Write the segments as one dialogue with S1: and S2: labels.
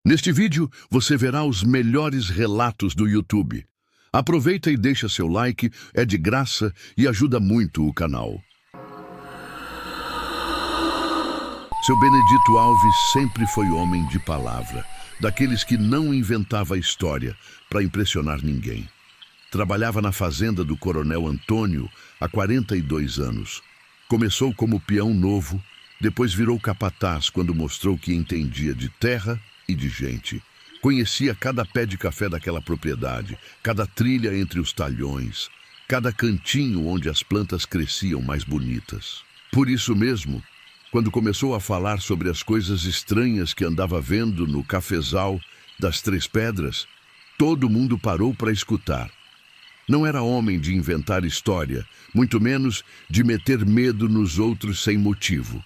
S1: Neste vídeo, você verá os melhores relatos do YouTube. Aproveita e deixa seu like, é de graça e ajuda muito o canal. Seu Benedito Alves sempre foi homem de palavra, daqueles que não inventava história para impressionar ninguém. Trabalhava na fazenda do Coronel Antônio há 42 anos. Começou como peão novo, depois virou capataz quando mostrou que entendia de terra e de gente. Conhecia cada pé de café daquela propriedade, cada trilha entre os talhões, cada cantinho onde as plantas cresciam mais bonitas. Por isso mesmo, quando começou a falar sobre as coisas estranhas que andava vendo no cafezal das Três Pedras, todo mundo parou para escutar. Não era homem de inventar história, muito menos de meter medo nos outros sem motivo.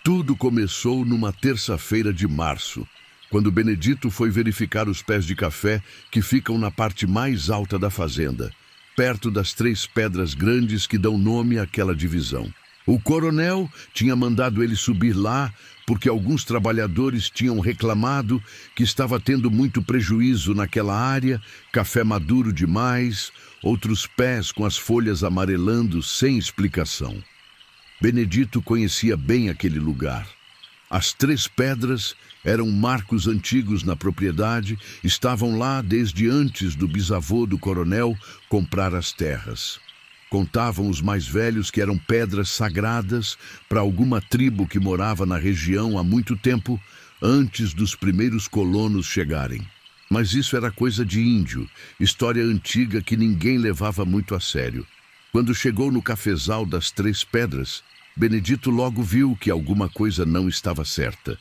S1: Tudo começou numa terça-feira de março, quando Benedito foi verificar os pés de café que ficam na parte mais alta da fazenda, perto das três pedras grandes que dão nome àquela divisão. O coronel tinha mandado ele subir lá porque alguns trabalhadores tinham reclamado que estava tendo muito prejuízo naquela área, café maduro demais, outros pés com as folhas amarelando sem explicação. Benedito conhecia bem aquele lugar. As Três Pedras eram marcos antigos na propriedade, estavam lá desde antes do bisavô do coronel comprar as terras. Contavam os mais velhos que eram pedras sagradas para alguma tribo que morava na região há muito tempo, antes dos primeiros colonos chegarem. Mas isso era coisa de índio, história antiga que ninguém levava muito a sério. Quando chegou no cafezal das Três Pedras, Benedito logo viu que alguma coisa não estava certa.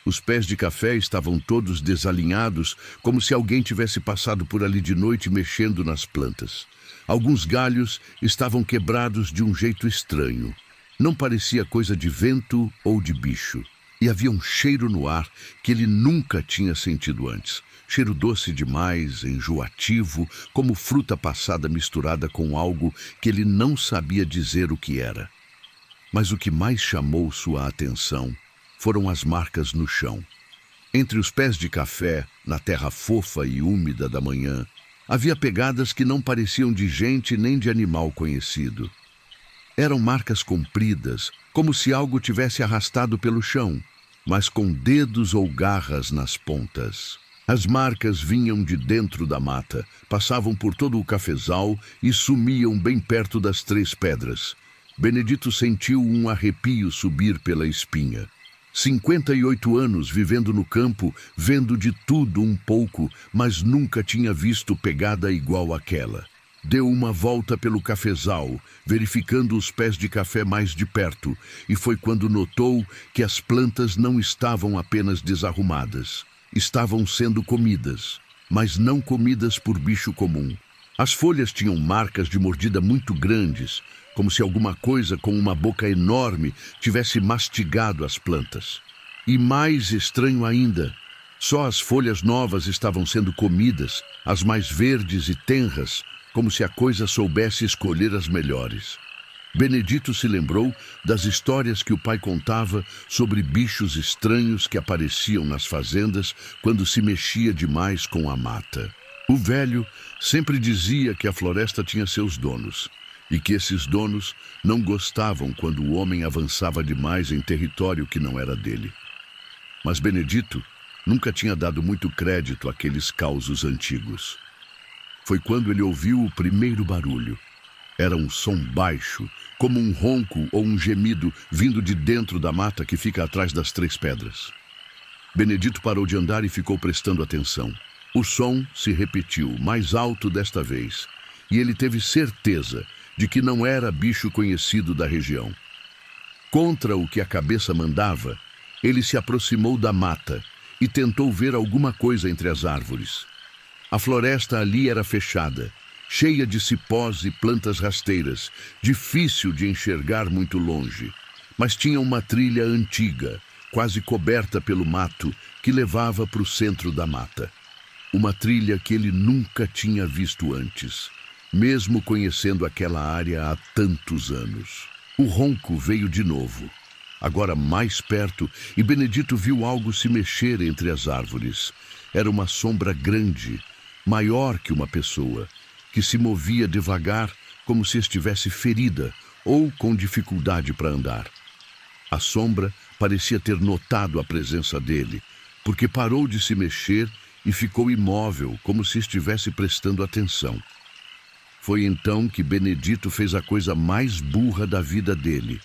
S1: Os pés de café estavam todos desalinhados, como se alguém tivesse passado por ali de noite mexendo nas plantas. Alguns galhos estavam quebrados de um jeito estranho. Não parecia coisa de vento ou de bicho. E havia um cheiro no ar que ele nunca tinha sentido antes. Cheiro doce demais, enjoativo, como fruta passada misturada com algo que ele não sabia dizer o que era. Mas o que mais chamou sua atenção foram as marcas no chão. Entre os pés de café, na terra fofa e úmida da manhã, havia pegadas que não pareciam de gente nem de animal conhecido. Eram marcas compridas, como se algo tivesse arrastado pelo chão, mas com dedos ou garras nas pontas. As marcas vinham de dentro da mata, passavam por todo o cafezal e sumiam bem perto das Três Pedras. Benedito sentiu um arrepio subir pela espinha. 58 anos vivendo no campo, vendo de tudo um pouco, mas nunca tinha visto pegada igual àquela. Deu uma volta pelo cafezal, verificando os pés de café mais de perto, e foi quando notou que as plantas não estavam apenas desarrumadas. Estavam sendo comidas, mas não comidas por bicho comum. As folhas tinham marcas de mordida muito grandes, como se alguma coisa com uma boca enorme tivesse mastigado as plantas. E mais estranho ainda, só as folhas novas estavam sendo comidas, as mais verdes e tenras, como se a coisa soubesse escolher as melhores. Benedito se lembrou das histórias que o pai contava sobre bichos estranhos que apareciam nas fazendas quando se mexia demais com a mata. O velho sempre dizia que a floresta tinha seus donos, e que esses donos não gostavam quando o homem avançava demais em território que não era dele. Mas Benedito nunca tinha dado muito crédito àqueles causos antigos. Foi quando ele ouviu o primeiro barulho. Era um som baixo, como um ronco ou um gemido vindo de dentro da mata que fica atrás das Três Pedras. Benedito parou de andar e ficou prestando atenção. O som se repetiu, mais alto desta vez, e ele teve certeza de que não era bicho conhecido da região. Contra o que a cabeça mandava, ele se aproximou da mata e tentou ver alguma coisa entre as árvores. A floresta ali era fechada, cheia de cipós e plantas rasteiras, difícil de enxergar muito longe, mas tinha uma trilha antiga, quase coberta pelo mato, que levava para o centro da mata. Uma trilha que ele nunca tinha visto antes, mesmo conhecendo aquela área há tantos anos. O ronco veio de novo. agora mais perto, e Benedito viu algo se mexer entre as árvores. Era uma sombra grande, maior que uma pessoa, que se movia devagar, como se estivesse ferida ou com dificuldade para andar. A sombra parecia ter notado a presença dele, porque parou de se mexer e ficou imóvel, como se estivesse prestando atenção. Foi então que Benedito fez a coisa mais burra da vida dele.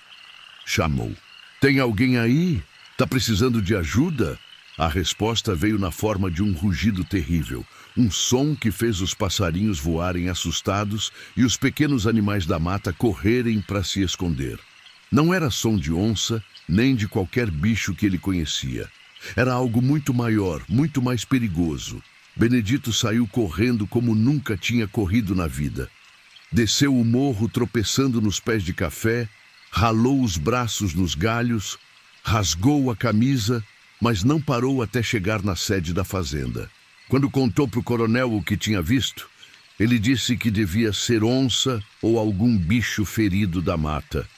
S1: Chamou. "Tem alguém aí? Tá precisando de ajuda?" A resposta veio na forma de um rugido terrível, um som que fez os passarinhos voarem assustados e os pequenos animais da mata correrem para se esconder. Não era som de onça, nem de qualquer bicho que ele conhecia. Era algo muito maior, muito mais perigoso. Benedito saiu correndo como nunca tinha corrido na vida. Desceu o morro tropeçando nos pés de café, ralou os braços nos galhos, rasgou a camisa, mas não parou até chegar na sede da fazenda. Quando contou para o coronel o que tinha visto, ele disse que devia ser onça ou algum bicho ferido da mata.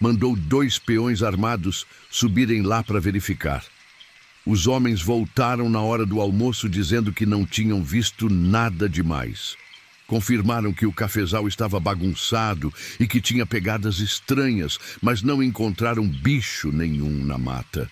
S1: Mandou 2 peões armados subirem lá para verificar. Os homens voltaram na hora do almoço dizendo que não tinham visto nada demais. Confirmaram que o cafezal estava bagunçado e que tinha pegadas estranhas, mas não encontraram bicho nenhum na mata.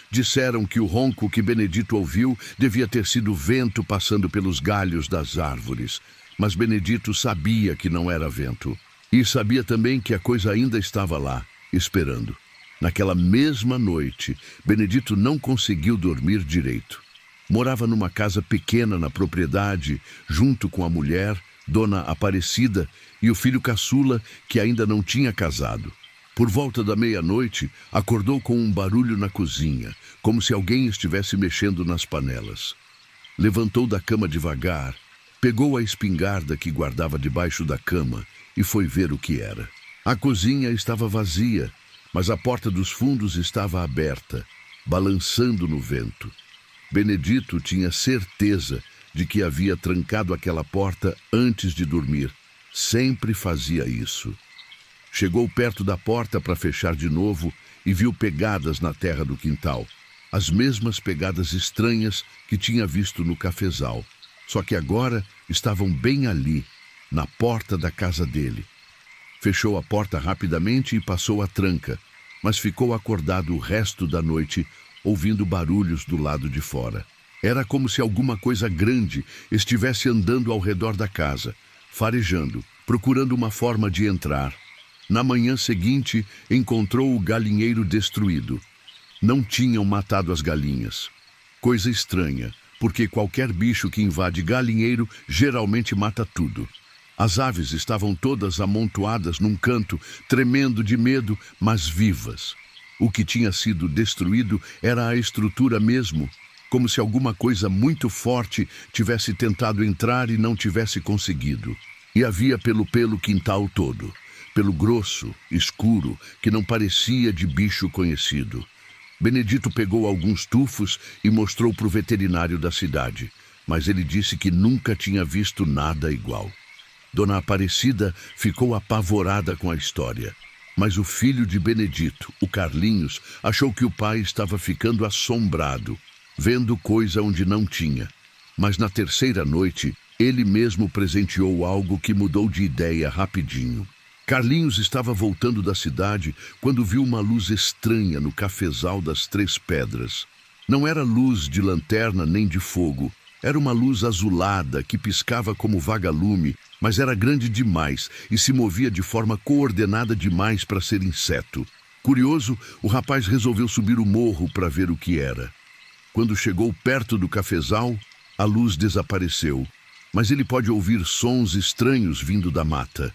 S1: Disseram que o ronco que Benedito ouviu devia ter sido o vento passando pelos galhos das árvores. Mas Benedito sabia que não era vento. E sabia também que a coisa ainda estava lá, esperando. Naquela mesma noite, Benedito não conseguiu dormir direito. Morava numa casa pequena na propriedade, junto com a mulher, Dona Aparecida, e o filho caçula, que ainda não tinha casado. Por volta da meia-noite, acordou com um barulho na cozinha, como se alguém estivesse mexendo nas panelas. Levantou da cama devagar, pegou a espingarda que guardava debaixo da cama e foi ver o que era. A cozinha estava vazia, mas a porta dos fundos estava aberta, balançando no vento. Benedito tinha certeza de que havia trancado aquela porta antes de dormir. Sempre fazia isso. Chegou perto da porta para fechar de novo e viu pegadas na terra do quintal. As mesmas pegadas estranhas que tinha visto no cafezal. Só que agora estavam bem ali, na porta da casa dele. Fechou a porta rapidamente e passou a tranca, mas ficou acordado o resto da noite, ouvindo barulhos do lado de fora. Era como se alguma coisa grande estivesse andando ao redor da casa, farejando, procurando uma forma de entrar. Na manhã seguinte, encontrou o galinheiro destruído. Não tinham matado as galinhas. Coisa estranha, porque qualquer bicho que invade galinheiro geralmente mata tudo. As aves estavam todas amontoadas num canto, tremendo de medo, mas vivas. O que tinha sido destruído era a estrutura mesmo, como se alguma coisa muito forte tivesse tentado entrar e não tivesse conseguido. E havia pelo quintal todo. Pelo grosso, escuro, que não parecia de bicho conhecido. Benedito pegou alguns tufos e mostrou para o veterinário da cidade, mas ele disse que nunca tinha visto nada igual. Dona Aparecida ficou apavorada com a história, mas o filho de Benedito, o Carlinhos, achou que o pai estava ficando assombrado, vendo coisa onde não tinha. Mas na terceira noite, ele mesmo presenteou algo que mudou de ideia rapidinho. Carlinhos estava voltando da cidade quando viu uma luz estranha no cafezal das 3 Pedras. Não era luz de lanterna nem de fogo. Era uma luz azulada que piscava como vagalume, mas era grande demais e se movia de forma coordenada demais para ser inseto. Curioso, o rapaz resolveu subir o morro para ver o que era. Quando chegou perto do cafezal, a luz desapareceu, mas ele pôde ouvir sons estranhos vindo da mata.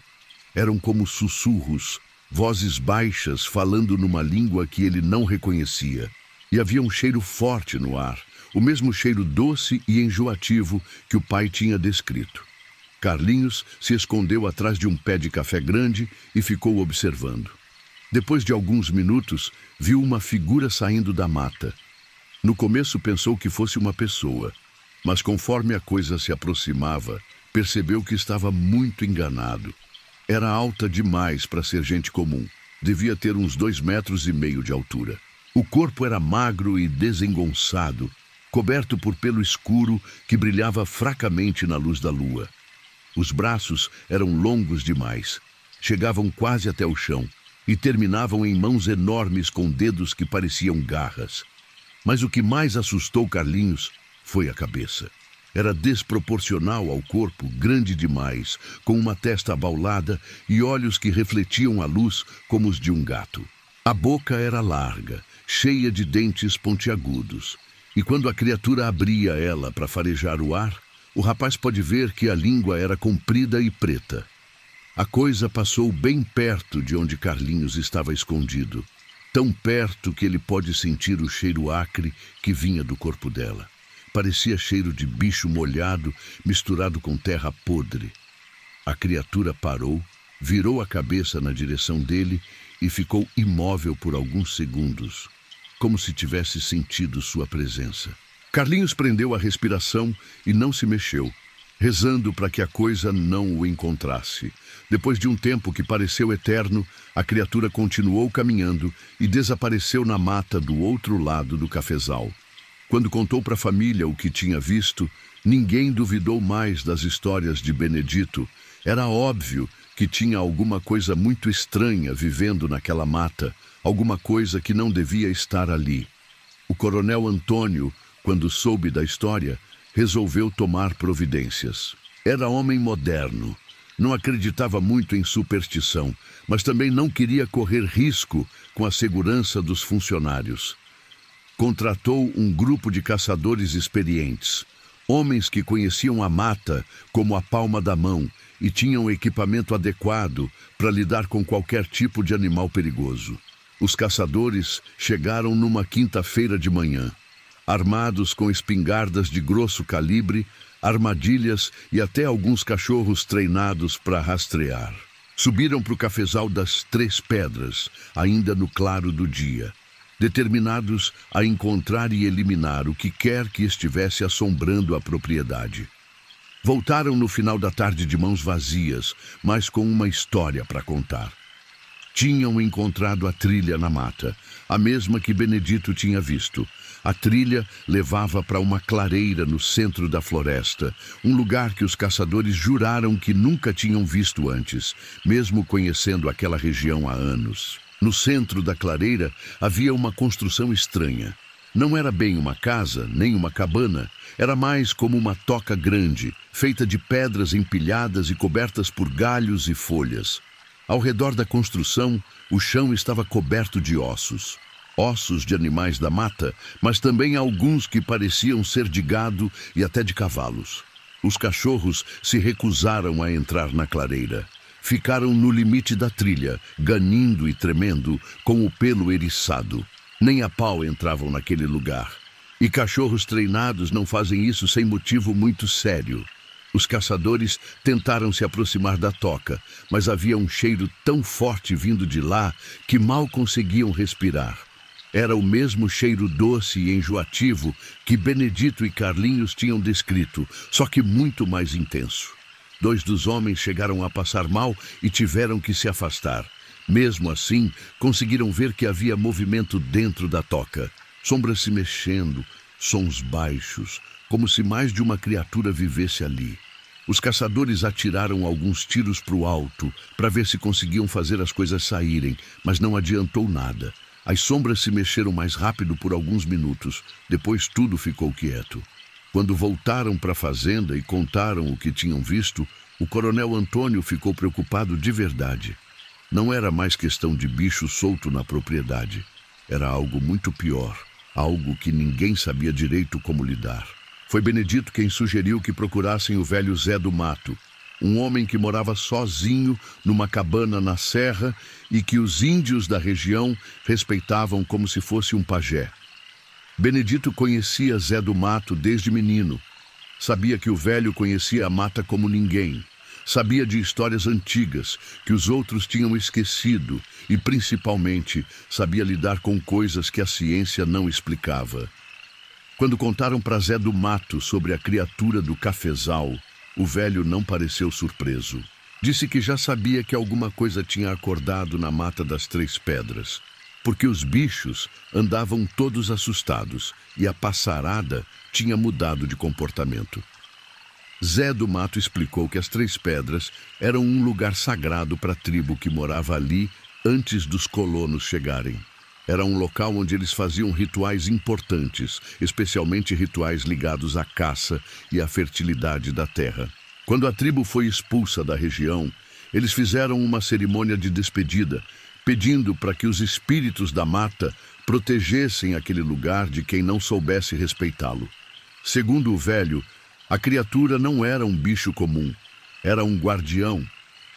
S1: Eram como sussurros, vozes baixas falando numa língua que ele não reconhecia. E havia um cheiro forte no ar, o mesmo cheiro doce e enjoativo que o pai tinha descrito. Carlinhos se escondeu atrás de um pé de café grande e ficou observando. Depois de alguns minutos, viu uma figura saindo da mata. No começo pensou que fosse uma pessoa, mas conforme a coisa se aproximava, percebeu que estava muito enganado. Era alta demais para ser gente comum. Devia ter uns 2,5 metros de altura. O corpo era magro e desengonçado, coberto por pelo escuro que brilhava fracamente na luz da lua. Os braços eram longos demais, chegavam quase até o chão e terminavam em mãos enormes com dedos que pareciam garras. Mas o que mais assustou Carlinhos foi a cabeça. Era desproporcional ao corpo, grande demais, com uma testa abaulada e olhos que refletiam a luz como os de um gato. A boca era larga, cheia de dentes pontiagudos, e quando a criatura abria ela para farejar o ar, o rapaz pode ver que a língua era comprida e preta. A coisa passou bem perto de onde Carlinhos estava escondido, tão perto que ele pode sentir o cheiro acre que vinha do corpo dela. Parecia cheiro de bicho molhado misturado com terra podre. A criatura parou, virou a cabeça na direção dele e ficou imóvel por alguns segundos, como se tivesse sentido sua presença. Carlinhos prendeu a respiração e não se mexeu, rezando para que a coisa não o encontrasse. Depois de um tempo que pareceu eterno, a criatura continuou caminhando e desapareceu na mata do outro lado do cafezal. Quando contou para a família o que tinha visto, ninguém duvidou mais das histórias de Benedito. Era óbvio que tinha alguma coisa muito estranha vivendo naquela mata, alguma coisa que não devia estar ali. O coronel Antônio, quando soube da história, resolveu tomar providências. Era homem moderno, não acreditava muito em superstição, mas também não queria correr risco com a segurança dos funcionários. Contratou um grupo de caçadores experientes, homens que conheciam a mata como a palma da mão e tinham equipamento adequado para lidar com qualquer tipo de animal perigoso. Os caçadores chegaram numa quinta-feira de manhã, armados com espingardas de grosso calibre, armadilhas e até alguns cachorros treinados para rastrear. Subiram para o cafezal das Três Pedras, ainda no claro do dia, determinados a encontrar e eliminar o que quer que estivesse assombrando a propriedade. Voltaram no final da tarde de mãos vazias, mas com uma história para contar. Tinham encontrado a trilha na mata, a mesma que Benedito tinha visto. A trilha levava para uma clareira no centro da floresta, um lugar que os caçadores juraram que nunca tinham visto antes, mesmo conhecendo aquela região há anos. No centro da clareira havia uma construção estranha. Não era bem uma casa, nem uma cabana. Era mais como uma toca grande, feita de pedras empilhadas e cobertas por galhos e folhas. Ao redor da construção, o chão estava coberto de ossos. Ossos de animais da mata, mas também alguns que pareciam ser de gado e até de cavalos. Os cachorros se recusaram a entrar na clareira. Ficaram no limite da trilha, ganindo e tremendo, com o pelo eriçado. Nem a pau entravam naquele lugar. E cachorros treinados não fazem isso sem motivo muito sério. Os caçadores tentaram se aproximar da toca, mas havia um cheiro tão forte vindo de lá que mal conseguiam respirar. Era o mesmo cheiro doce e enjoativo que Benedito e Carlinhos tinham descrito, só que muito mais intenso. 2 dos homens chegaram a passar mal e tiveram que se afastar. Mesmo assim, conseguiram ver que havia movimento dentro da toca. Sombras se mexendo, sons baixos, como se mais de uma criatura vivesse ali. Os caçadores atiraram alguns tiros para o alto para ver se conseguiam fazer as coisas saírem, mas não adiantou nada. As sombras se mexeram mais rápido por alguns minutos, depois tudo ficou quieto. Quando voltaram para a fazenda e contaram o que tinham visto, o coronel Antônio ficou preocupado de verdade. Não era mais questão de bicho solto na propriedade. Era algo muito pior, algo que ninguém sabia direito como lidar. Foi Benedito quem sugeriu que procurassem o velho Zé do Mato, um homem que morava sozinho numa cabana na serra e que os índios da região respeitavam como se fosse um pajé. Benedito conhecia Zé do Mato desde menino. Sabia que o velho conhecia a mata como ninguém. Sabia de histórias antigas que os outros tinham esquecido e, principalmente, sabia lidar com coisas que a ciência não explicava. Quando contaram para Zé do Mato sobre a criatura do cafezal, o velho não pareceu surpreso. Disse que já sabia que alguma coisa tinha acordado na Mata das Três Pedras, porque os bichos andavam todos assustados e a passarada tinha mudado de comportamento. Zé do Mato explicou que as Três Pedras eram um lugar sagrado para a tribo que morava ali antes dos colonos chegarem. Era um local onde eles faziam rituais importantes, especialmente rituais ligados à caça e à fertilidade da terra. Quando a tribo foi expulsa da região, eles fizeram uma cerimônia de despedida, pedindo para que os espíritos da mata protegessem aquele lugar de quem não soubesse respeitá-lo. Segundo o velho, a criatura não era um bicho comum, era um guardião,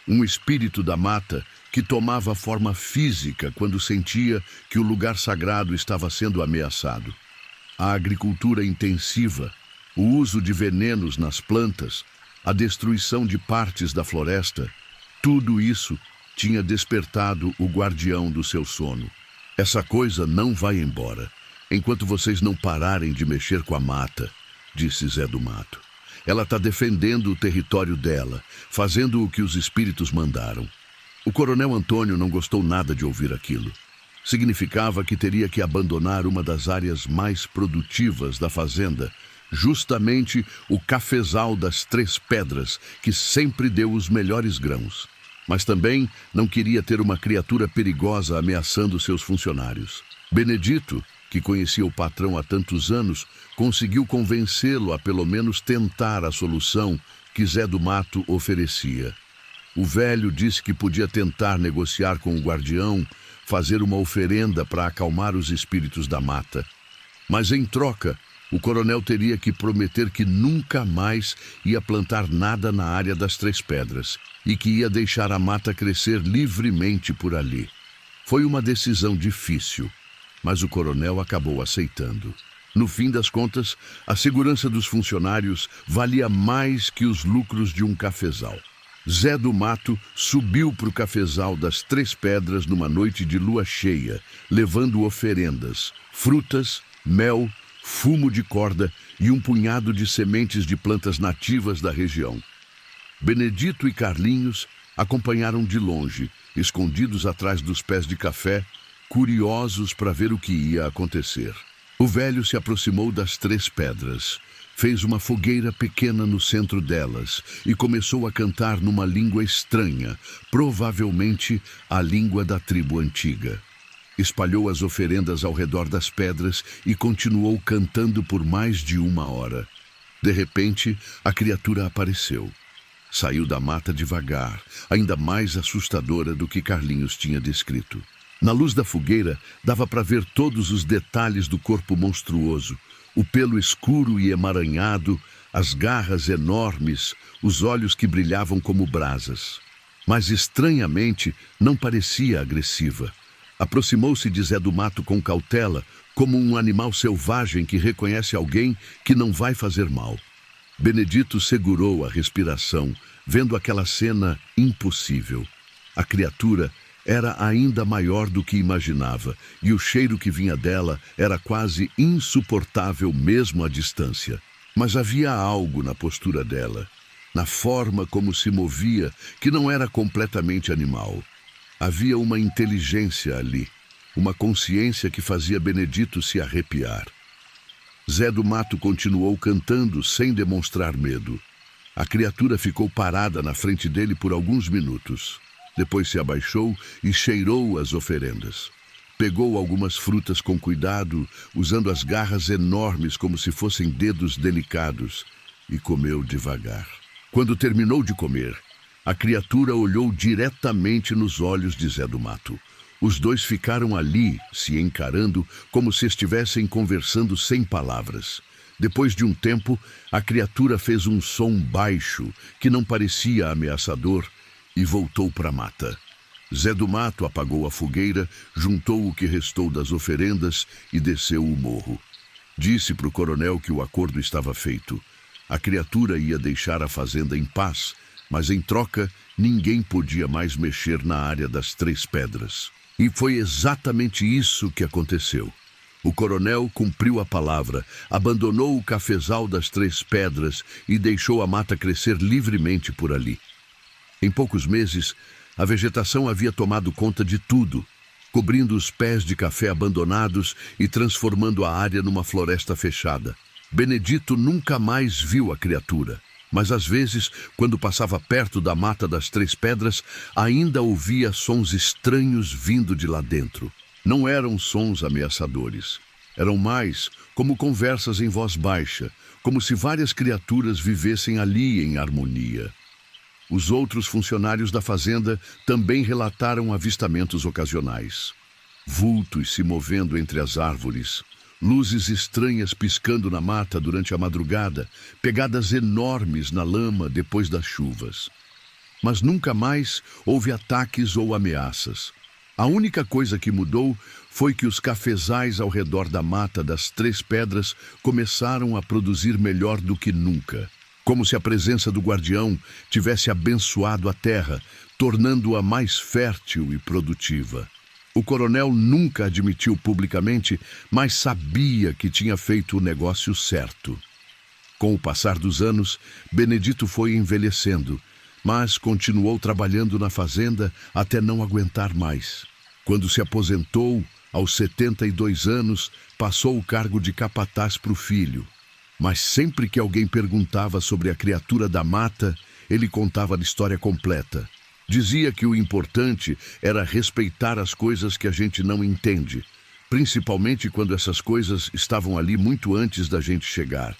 S1: um espírito da mata que tomava forma física quando sentia que o lugar sagrado estava sendo ameaçado. A agricultura intensiva, o uso de venenos nas plantas, a destruição de partes da floresta, tudo isso tinha despertado o guardião do seu sono. Essa coisa não vai embora, enquanto vocês não pararem de mexer com a mata, disse Zé do Mato. Ela está defendendo o território dela, fazendo o que os espíritos mandaram. O coronel Antônio não gostou nada de ouvir aquilo. Significava que teria que abandonar uma das áreas mais produtivas da fazenda, justamente o cafezal das Três Pedras, que sempre deu os melhores grãos. Mas também não queria ter uma criatura perigosa ameaçando seus funcionários. Benedito, que conhecia o patrão há tantos anos, conseguiu convencê-lo a pelo menos tentar a solução que Zé do Mato oferecia. O velho disse que podia tentar negociar com o guardião, fazer uma oferenda para acalmar os espíritos da mata. Mas em troca, o coronel teria que prometer que nunca mais ia plantar nada na área das Três Pedras e que ia deixar a mata crescer livremente por ali. Foi uma decisão difícil, mas o coronel acabou aceitando. No fim das contas, a segurança dos funcionários valia mais que os lucros de um cafezal. Zé do Mato subiu para o cafezal das Três Pedras numa noite de lua cheia, levando oferendas, frutas, mel, fumo de corda e um punhado de sementes de plantas nativas da região. Benedito e Carlinhos acompanharam de longe, escondidos atrás dos pés de café, curiosos para ver o que ia acontecer. O velho se aproximou das Três Pedras, fez uma fogueira pequena no centro delas e começou a cantar numa língua estranha, provavelmente a língua da tribo antiga. Espalhou as oferendas ao redor das pedras e continuou cantando por mais de 1 hora. De repente, a criatura apareceu. Saiu da mata devagar, ainda mais assustadora do que Carlinhos tinha descrito. Na luz da fogueira, dava para ver todos os detalhes do corpo monstruoso, o pelo escuro e emaranhado, as garras enormes, os olhos que brilhavam como brasas. Mas, estranhamente, não parecia agressiva. Aproximou-se de Zé do Mato com cautela, como um animal selvagem que reconhece alguém que não vai fazer mal. Benedito segurou a respiração, vendo aquela cena impossível. A criatura era ainda maior do que imaginava, e o cheiro que vinha dela era quase insuportável mesmo à distância. Mas havia algo na postura dela, na forma como se movia, que não era completamente animal. Havia uma inteligência ali, uma consciência que fazia Benedito se arrepiar. Zé do Mato continuou cantando sem demonstrar medo. A criatura ficou parada na frente dele por alguns minutos. Depois se abaixou e cheirou as oferendas. Pegou algumas frutas com cuidado, usando as garras enormes como se fossem dedos delicados, e comeu devagar. Quando terminou de comer, a criatura olhou diretamente nos olhos de Zé do Mato. Os dois ficaram ali, se encarando, como se estivessem conversando sem palavras. Depois de um tempo, a criatura fez um som baixo, que não parecia ameaçador, e voltou para a mata. Zé do Mato apagou a fogueira, juntou o que restou das oferendas e desceu o morro. Disse para o coronel que o acordo estava feito. A criatura ia deixar a fazenda em paz, mas em troca, ninguém podia mais mexer na área das Três Pedras. E foi exatamente isso que aconteceu. O coronel cumpriu a palavra, abandonou o cafezal das Três Pedras e deixou a mata crescer livremente por ali. Em poucos meses, a vegetação havia tomado conta de tudo, cobrindo os pés de café abandonados e transformando a área numa floresta fechada. Benedito nunca mais viu a criatura, mas às vezes, quando passava perto da Mata das Três Pedras, ainda ouvia sons estranhos vindo de lá dentro. Não eram sons ameaçadores. Eram mais como conversas em voz baixa, como se várias criaturas vivessem ali em harmonia. Os outros funcionários da fazenda também relataram avistamentos ocasionais. Vultos se movendo entre as árvores, luzes estranhas piscando na mata durante a madrugada, pegadas enormes na lama depois das chuvas. Mas nunca mais houve ataques ou ameaças. A única coisa que mudou foi que os cafezais ao redor da Mata das Três Pedras começaram a produzir melhor do que nunca. Como se a presença do guardião tivesse abençoado a terra, tornando-a mais fértil e produtiva. O coronel nunca admitiu publicamente, mas sabia que tinha feito o negócio certo. Com o passar dos anos, Benedito foi envelhecendo, mas continuou trabalhando na fazenda até não aguentar mais. Quando se aposentou, aos 72 anos, passou o cargo de capataz para o filho. Mas sempre que alguém perguntava sobre a criatura da mata, ele contava a história completa. Dizia que o importante era respeitar as coisas que a gente não entende, principalmente quando essas coisas estavam ali muito antes da gente chegar.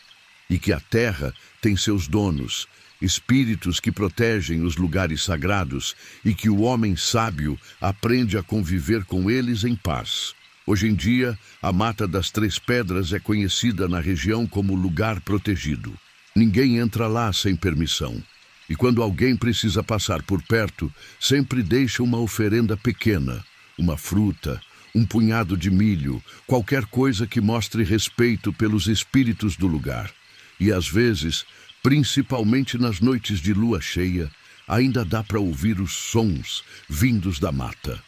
S1: E que a terra tem seus donos, espíritos que protegem os lugares sagrados, e que o homem sábio aprende a conviver com eles em paz. Hoje em dia, a Mata das Três Pedras é conhecida na região como lugar protegido. Ninguém entra lá sem permissão. E quando alguém precisa passar por perto, sempre deixa uma oferenda pequena, uma fruta, um punhado de milho, qualquer coisa que mostre respeito pelos espíritos do lugar. E às vezes, principalmente nas noites de lua cheia, ainda dá para ouvir os sons vindos da mata.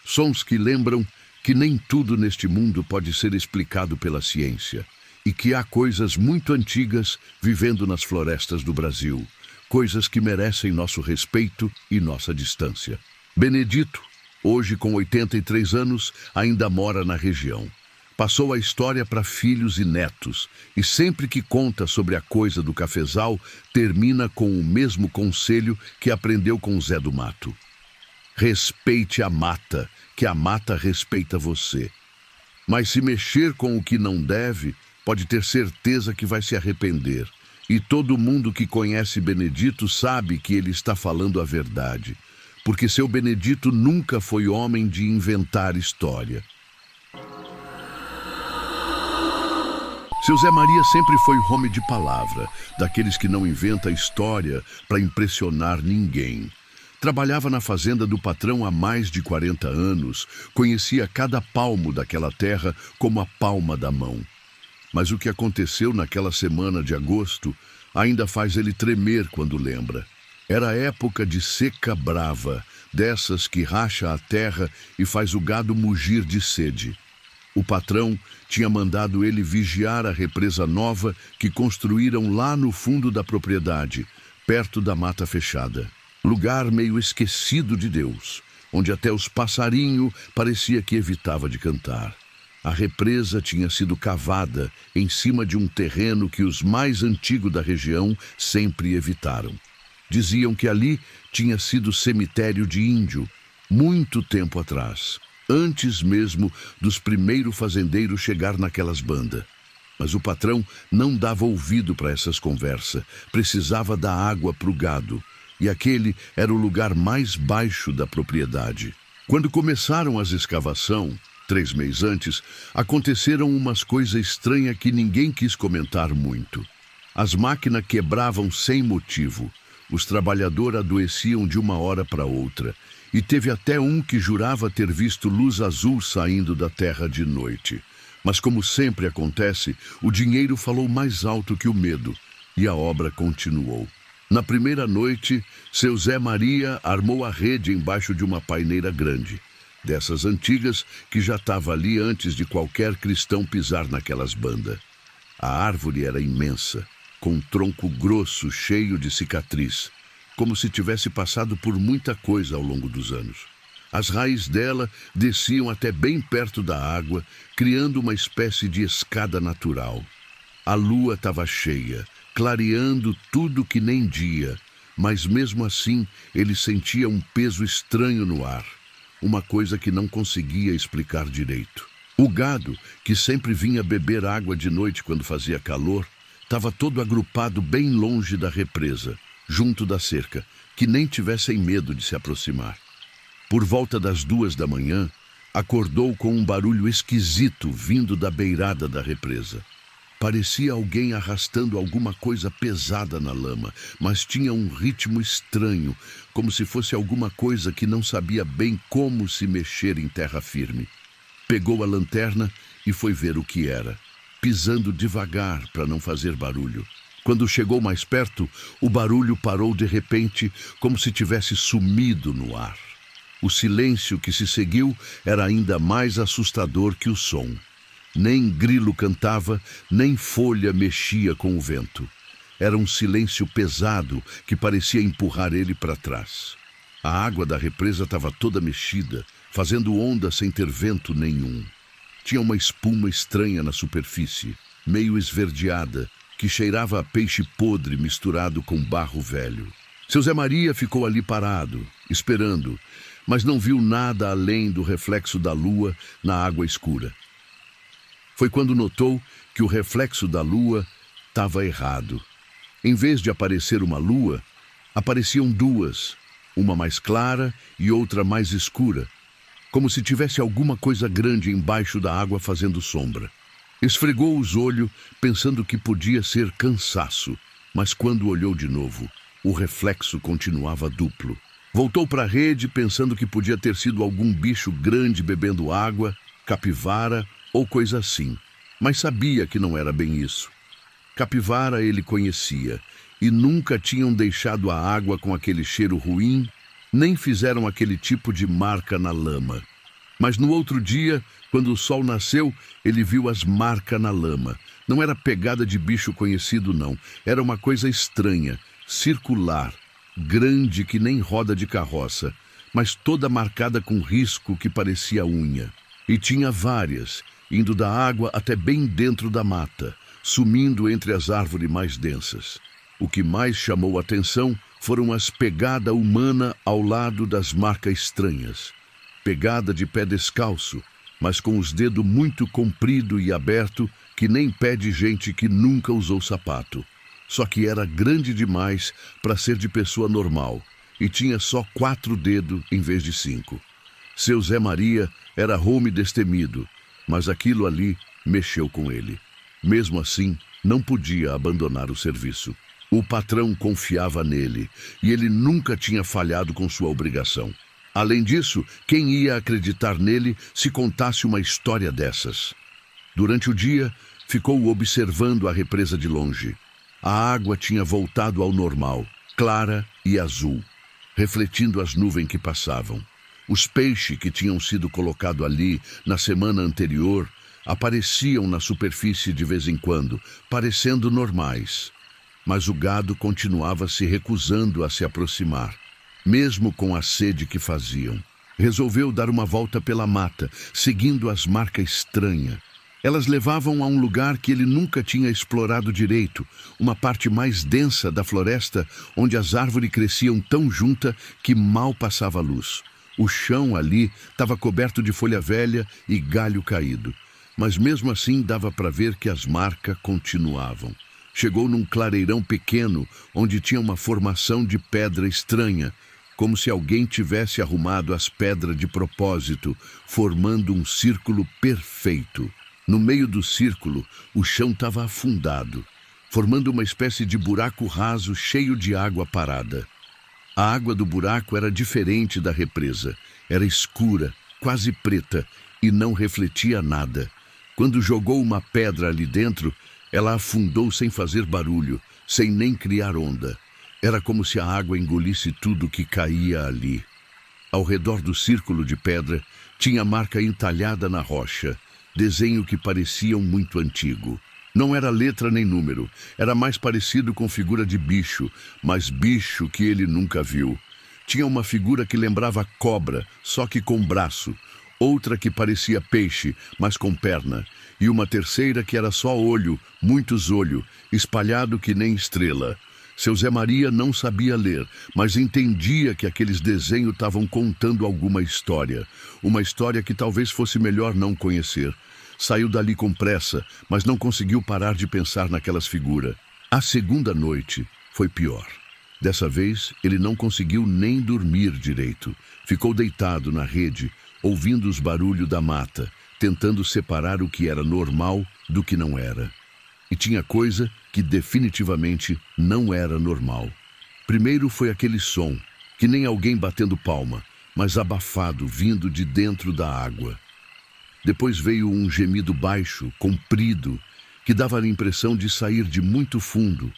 S1: Sons que lembram que nem tudo neste mundo pode ser explicado pela ciência e que há coisas muito antigas vivendo nas florestas do Brasil, coisas que merecem nosso respeito e nossa distância. Benedito, hoje com 83 anos, ainda mora na região. Passou a história para filhos e netos, e sempre que conta sobre a coisa do cafezal, termina com o mesmo conselho que aprendeu com Zé do Mato. Respeite a mata, que a mata respeita você. Mas se mexer com o que não deve, pode ter certeza que vai se arrepender. E todo mundo que conhece Benedito sabe que ele está falando a verdade, porque seu Benedito nunca foi homem de inventar história. Seu Zé Maria sempre foi homem de palavra, daqueles que não inventa história para impressionar ninguém. Trabalhava na fazenda do patrão há mais de 40 anos, conhecia cada palmo daquela terra como a palma da mão. Mas o que aconteceu naquela semana de agosto ainda faz ele tremer quando lembra. Era época de seca brava, dessas que racha a terra e faz o gado mugir de sede. O patrão tinha mandado ele vigiar a represa nova que construíram lá no fundo da propriedade, perto da mata fechada. Lugar meio esquecido de Deus, onde até os passarinhos parecia que evitava de cantar. A represa tinha sido cavada em cima de um terreno que os mais antigos da região sempre evitaram. Diziam que ali tinha sido cemitério de índio, muito tempo atrás, antes mesmo dos primeiros fazendeiros chegar naquelas bandas. Mas o patrão não dava ouvido para essas conversas, precisava dar água para o gado, e aquele era o lugar mais baixo da propriedade. Quando começaram as escavações, 3 meses antes, aconteceram umas coisas estranhas que ninguém quis comentar muito. As máquinas quebravam sem motivo. Os trabalhadores adoeciam de uma hora para outra. E teve até um que jurava ter visto luz azul saindo da terra de noite. Mas como sempre acontece, o dinheiro falou mais alto que o medo. E a obra continuou. Na primeira noite, seu Zé Maria armou a rede embaixo de uma paineira grande, dessas antigas que já estava ali antes de qualquer cristão pisar naquelas bandas. A árvore era imensa, com um tronco grosso cheio de cicatriz, como se tivesse passado por muita coisa ao longo dos anos. As raízes dela desciam até bem perto da água, criando uma espécie de escada natural. A lua estava cheia, clareando tudo que nem dia, mas mesmo assim ele sentia um peso estranho no ar, uma coisa que não conseguia explicar direito. O gado, que sempre vinha beber água de noite quando fazia calor, estava todo agrupado bem longe da represa, junto da cerca, que nem tivessem medo de se aproximar. Por volta das 2 da manhã, acordou com um barulho esquisito vindo da beirada da represa. Parecia alguém arrastando alguma coisa pesada na lama, mas tinha um ritmo estranho, como se fosse alguma coisa que não sabia bem como se mexer em terra firme. Pegou a lanterna e foi ver o que era, pisando devagar para não fazer barulho. Quando chegou mais perto, o barulho parou de repente, como se tivesse sumido no ar. O silêncio que se seguiu era ainda mais assustador que o som. Nem grilo cantava, nem folha mexia com o vento. Era um silêncio pesado que parecia empurrar ele para trás. A água da represa estava toda mexida, fazendo onda sem ter vento nenhum. Tinha uma espuma estranha na superfície, meio esverdeada, que cheirava a peixe podre misturado com barro velho. Seu Zé Maria ficou ali parado, esperando, mas não viu nada além do reflexo da lua na água escura. Foi quando notou que o reflexo da lua estava errado. Em vez de aparecer uma lua, apareciam duas, uma mais clara e outra mais escura, como se tivesse alguma coisa grande embaixo da água fazendo sombra. Esfregou os olhos, pensando que podia ser cansaço, mas quando olhou de novo, o reflexo continuava duplo. Voltou para a rede, pensando que podia ter sido algum bicho grande bebendo água, capivara ou coisa assim, mas sabia que não era bem isso. Capivara ele conhecia, e nunca tinham deixado a água com aquele cheiro ruim, nem fizeram aquele tipo de marca na lama. Mas no outro dia, quando o sol nasceu, ele viu as marcas na lama. Não era pegada de bicho conhecido, não. Era uma coisa estranha, circular, grande que nem roda de carroça, mas toda marcada com risco que parecia unha. E tinha várias, indo da água até bem dentro da mata, sumindo entre as árvores mais densas. O que mais chamou a atenção foram as pegadas humanas ao lado das marcas estranhas. Pegada de pé descalço, mas com os dedos muito comprido e aberto, que nem pé de gente que nunca usou sapato. Só que era grande demais para ser de pessoa normal, e tinha só 4 dedos em vez de 5. Seu Zé Maria era home destemido, mas aquilo ali mexeu com ele. Mesmo assim, não podia abandonar o serviço. O patrão confiava nele, e ele nunca tinha falhado com sua obrigação. Além disso, quem ia acreditar nele se contasse uma história dessas? Durante o dia, ficou observando a represa de longe. A água tinha voltado ao normal, clara e azul, refletindo as nuvens que passavam. Os peixes que tinham sido colocados ali na semana anterior apareciam na superfície de vez em quando, parecendo normais. Mas o gado continuava se recusando a se aproximar, mesmo com a sede que faziam. Resolveu dar uma volta pela mata, seguindo as marcas estranhas. Elas levavam a um lugar que ele nunca tinha explorado direito, uma parte mais densa da floresta, onde as árvores cresciam tão juntas que mal passava luz. O chão ali estava coberto de folha velha e galho caído, mas mesmo assim dava para ver que as marcas continuavam. Chegou num clareirão pequeno, onde tinha uma formação de pedra estranha, como se alguém tivesse arrumado as pedras de propósito, formando um círculo perfeito. No meio do círculo, o chão estava afundado, formando uma espécie de buraco raso cheio de água parada. A água do buraco era diferente da represa. Era escura, quase preta, e não refletia nada. Quando jogou uma pedra ali dentro, ela afundou sem fazer barulho, sem nem criar onda. Era como se a água engolisse tudo que caía ali. Ao redor do círculo de pedra, tinha marca entalhada na rocha, desenho que parecia muito antigo. Não era letra nem número, era mais parecido com figura de bicho, mas bicho que ele nunca viu. Tinha uma figura que lembrava cobra, só que com braço, outra que parecia peixe, mas com perna, e uma terceira que era só olho, muitos olhos, espalhado que nem estrela. Seu Zé Maria não sabia ler, mas entendia que aqueles desenhos estavam contando alguma história, uma história que talvez fosse melhor não conhecer. Saiu dali com pressa, mas não conseguiu parar de pensar naquelas figuras. A segunda noite foi pior. Dessa vez, ele não conseguiu nem dormir direito. Ficou deitado na rede, ouvindo os barulhos da mata, tentando separar o que era normal do que não era. E tinha coisa que definitivamente não era normal. Primeiro foi aquele som, que nem alguém batendo palma, mas abafado, vindo de dentro da água. Depois veio um gemido baixo, comprido, que dava a impressão de sair de muito fundo,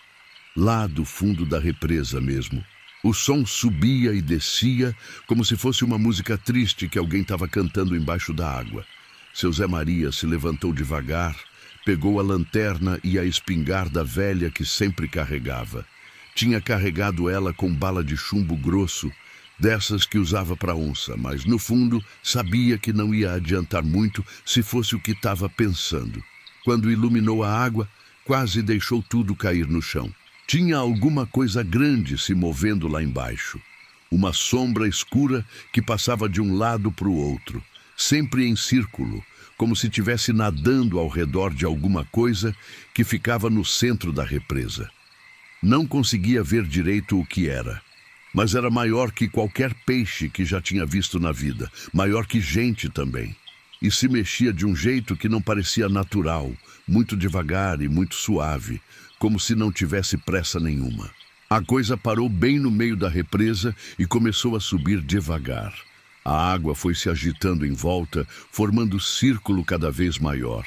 S1: lá do fundo da represa mesmo. O som subia e descia, como se fosse uma música triste que alguém estava cantando embaixo da água. Seu Zé Maria se levantou devagar, pegou a lanterna e a espingarda velha que sempre carregava. Tinha carregado ela com bala de chumbo grosso, dessas que usava para onça, mas no fundo sabia que não ia adiantar muito se fosse o que estava pensando. Quando iluminou a água, quase deixou tudo cair no chão. Tinha alguma coisa grande se movendo lá embaixo. Uma sombra escura que passava de um lado para o outro, sempre em círculo, como se estivesse nadando ao redor de alguma coisa que ficava no centro da represa. Não conseguia ver direito o que era, mas era maior que qualquer peixe que já tinha visto na vida, maior que gente também. E se mexia de um jeito que não parecia natural, muito devagar e muito suave, como se não tivesse pressa nenhuma. A coisa parou bem no meio da represa e começou a subir devagar. A água foi se agitando em volta, formando círculo cada vez maior.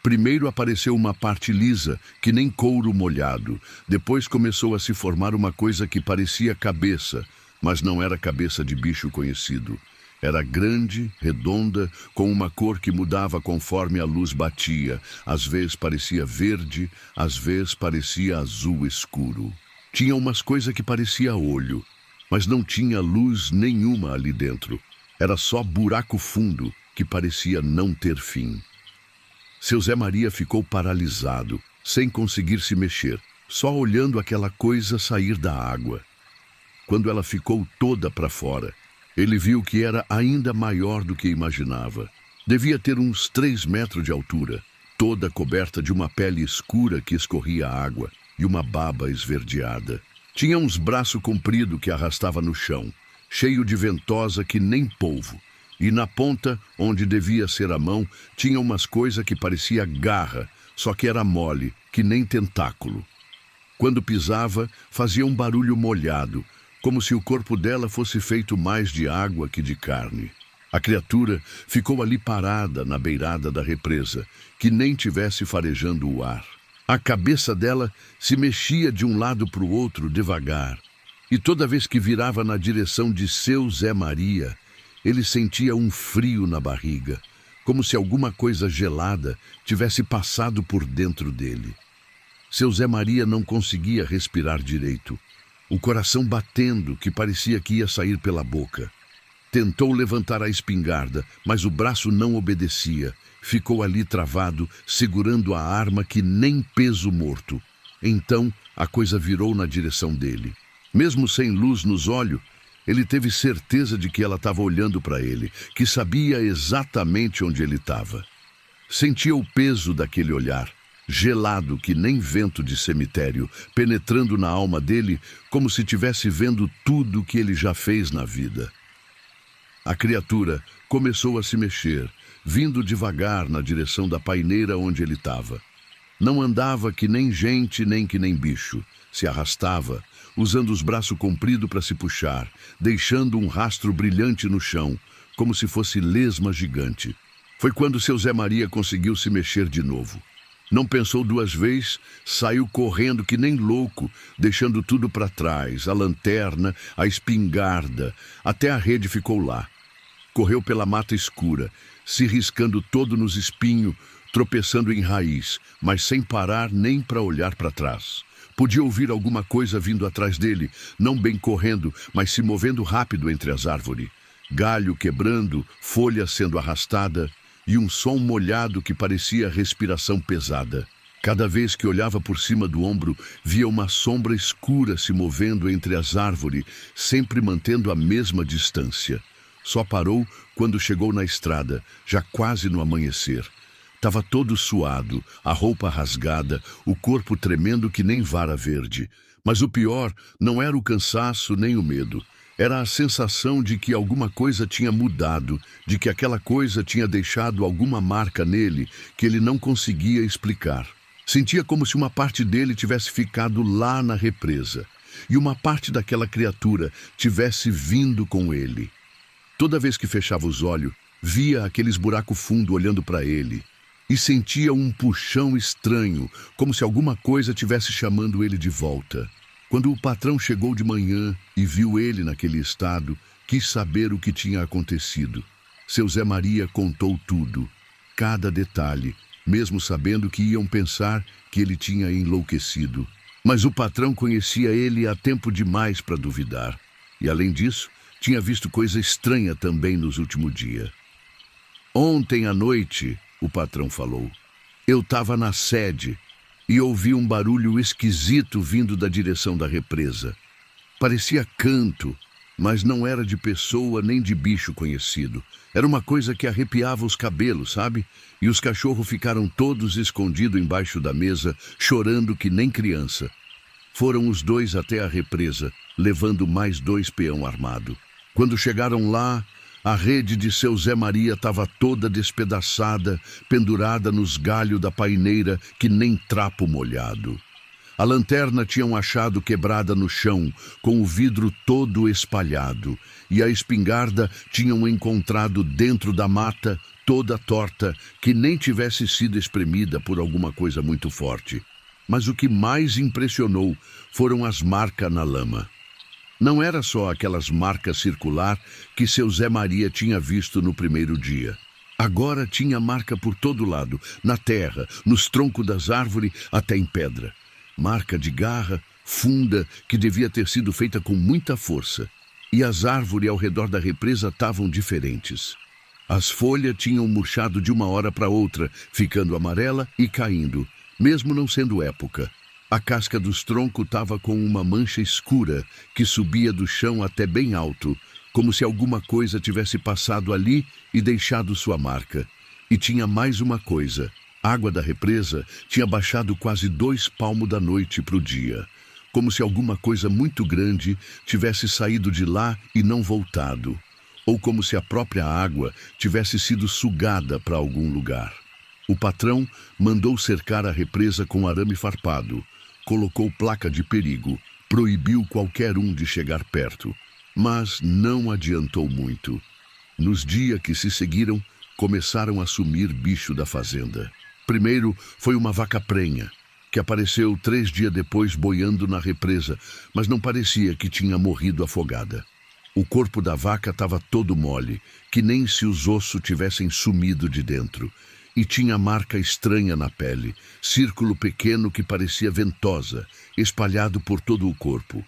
S1: Primeiro apareceu uma parte lisa, que nem couro molhado. Depois começou a se formar uma coisa que parecia cabeça, mas não era cabeça de bicho conhecido. Era grande, redonda, com uma cor que mudava conforme a luz batia. Às vezes parecia verde, às vezes parecia azul escuro. Tinha umas coisas que parecia olho, mas não tinha luz nenhuma ali dentro. Era só buraco fundo que parecia não ter fim. Seu Zé Maria ficou paralisado, sem conseguir se mexer, só olhando aquela coisa sair da água. Quando ela ficou toda para fora, ele viu que era ainda maior do que imaginava. Devia ter uns 3 metros de altura, toda coberta de uma pele escura que escorria água e uma baba esverdeada. Tinha uns braços compridos que arrastava no chão, cheio de ventosa que nem polvo. E na ponta, onde devia ser a mão, tinha umas coisas que parecia garra, só que era mole, que nem tentáculo. Quando pisava, fazia um barulho molhado, como se o corpo dela fosse feito mais de água que de carne. A criatura ficou ali parada na beirada da represa, que nem tivesse farejando o ar. A cabeça dela se mexia de um lado para o outro devagar, e toda vez que virava na direção de seu Zé Maria, ele sentia um frio na barriga, como se alguma coisa gelada tivesse passado por dentro dele. Seu Zé Maria não conseguia respirar direito, o coração batendo que parecia que ia sair pela boca. Tentou levantar a espingarda, mas o braço não obedecia. Ficou ali travado, segurando a arma que nem peso morto. Então a coisa virou na direção dele. Mesmo sem luz nos olhos, ele teve certeza de que ela estava olhando para ele, que sabia exatamente onde ele estava. Sentia o peso daquele olhar, gelado que nem vento de cemitério, penetrando na alma dele como se estivesse vendo tudo o que ele já fez na vida. A criatura começou a se mexer, vindo devagar na direção da paineira onde ele estava. Não andava que nem gente nem que nem bicho, se arrastava, usando os braços compridos para se puxar, deixando um rastro brilhante no chão, como se fosse lesma gigante. Foi quando seu Zé Maria conseguiu se mexer de novo. Não pensou 2 vezes, saiu correndo que nem louco, deixando tudo para trás, a lanterna, a espingarda, até a rede ficou lá. Correu pela mata escura, se riscando todo nos espinhos, tropeçando em raiz, mas sem parar nem para olhar para trás. Podia ouvir alguma coisa vindo atrás dele, não bem correndo, mas se movendo rápido entre as árvores. Galho quebrando, folha sendo arrastada e um som molhado que parecia respiração pesada. Cada vez que olhava por cima do ombro, via uma sombra escura se movendo entre as árvores, sempre mantendo a mesma distância. Só parou quando chegou na estrada, já quase no amanhecer. Estava todo suado, a roupa rasgada, o corpo tremendo que nem vara verde. Mas o pior não era o cansaço nem o medo. Era a sensação de que alguma coisa tinha mudado, de que aquela coisa tinha deixado alguma marca nele que ele não conseguia explicar. Sentia como se uma parte dele tivesse ficado lá na represa e uma parte daquela criatura tivesse vindo com ele. Toda vez que fechava os olhos, via aqueles buracos fundos olhando para ele e sentia um puxão estranho, como se alguma coisa tivesse chamando ele de volta. Quando o patrão chegou de manhã e viu ele naquele estado, quis saber o que tinha acontecido. Seu Zé Maria contou tudo, cada detalhe, mesmo sabendo que iam pensar que ele tinha enlouquecido. Mas o patrão conhecia ele há tempo demais para duvidar. E, além disso, tinha visto coisa estranha também nos últimos dias. Ontem à noite, o patrão falou, eu estava na sede e ouvi um barulho esquisito vindo da direção da represa. Parecia canto, mas não era de pessoa nem de bicho conhecido. Era uma coisa que arrepiava os cabelos, sabe? E os cachorros ficaram todos escondidos embaixo da mesa, chorando que nem criança. Foram os dois até a represa, levando mais 2 peão armado. Quando chegaram lá, a rede de seu Zé Maria estava toda despedaçada, pendurada nos galhos da paineira que nem trapo molhado. A lanterna tinham achado quebrada no chão, com o vidro todo espalhado, e a espingarda tinham encontrado dentro da mata, toda torta, que nem tivesse sido espremida por alguma coisa muito forte. Mas o que mais impressionou foram as marcas na lama. Não era só aquelas marcas circular que seu Zé Maria tinha visto no primeiro dia. Agora tinha marca por todo lado, na terra, nos troncos das árvores, até em pedra. Marca de garra, funda, que devia ter sido feita com muita força. E as árvores ao redor da represa estavam diferentes. As folhas tinham murchado de uma hora para outra, ficando amarela e caindo, mesmo não sendo época. A casca dos troncos estava com uma mancha escura que subia do chão até bem alto, como se alguma coisa tivesse passado ali e deixado sua marca. E tinha mais uma coisa. A água da represa tinha baixado quase 2 palmos da noite para o dia, como se alguma coisa muito grande tivesse saído de lá e não voltado, ou como se a própria água tivesse sido sugada para algum lugar. O patrão mandou cercar a represa com arame farpado, colocou placa de perigo, proibiu qualquer um de chegar perto, mas não adiantou muito. Nos dias que se seguiram, começaram a sumir bicho da fazenda. Primeiro foi uma vaca prenha, que apareceu 3 dias depois boiando na represa, mas não parecia que tinha morrido afogada. O corpo da vaca estava todo mole, que nem se os ossos tivessem sumido de dentro, e tinha marca estranha na pele, círculo pequeno que parecia ventosa, espalhado por todo o corpo.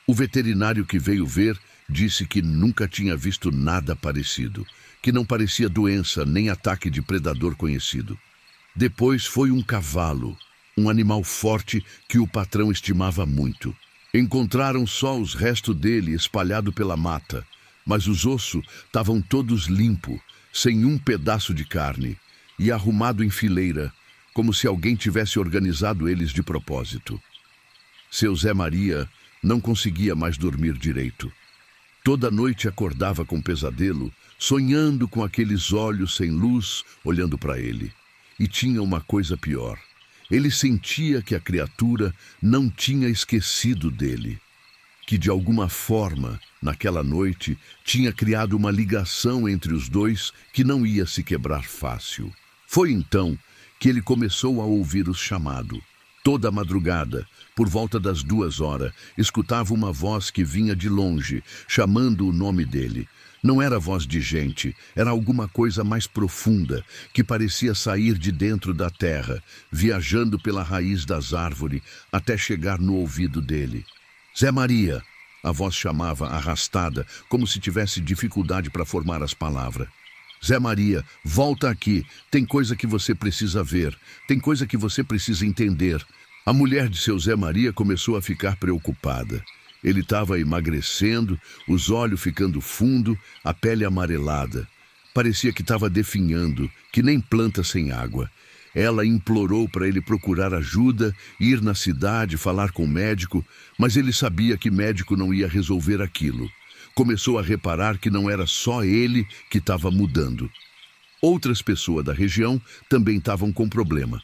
S1: O veterinário que veio ver disse que nunca tinha visto nada parecido, que não parecia doença nem ataque de predador conhecido. Depois foi um cavalo, um animal forte que o patrão estimava muito. Encontraram só os restos dele espalhado pela mata, mas os ossos estavam todos limpos, sem um pedaço de carne, e arrumado em fileira, como se alguém tivesse organizado eles de propósito. Seu Zé Maria não conseguia mais dormir direito. Toda noite acordava com pesadelo, sonhando com aqueles olhos sem luz olhando para ele. E tinha uma coisa pior. Ele sentia que a criatura não tinha esquecido dele, que de alguma forma, naquela noite, tinha criado uma ligação entre os dois que não ia se quebrar fácil. Foi então que ele começou a ouvir os chamados. Toda a madrugada, por volta das 2 horas, escutava uma voz que vinha de longe, chamando o nome dele. Não era voz de gente, era alguma coisa mais profunda, que parecia sair de dentro da terra, viajando pela raiz das árvores até chegar no ouvido dele. Zé Maria! A voz chamava arrastada, como se tivesse dificuldade para formar as palavras. Zé Maria, volta aqui, tem coisa que você precisa ver, tem coisa que você precisa entender. A mulher de seu Zé Maria começou a ficar preocupada. Ele estava emagrecendo, os olhos ficando fundo, a pele amarelada. Parecia que estava definhando, que nem planta sem água. Ela implorou para ele procurar ajuda, ir na cidade, falar com o médico, mas ele sabia que médico não ia resolver aquilo. Começou a reparar que não era só ele que estava mudando. Outras pessoas da região também estavam com problema.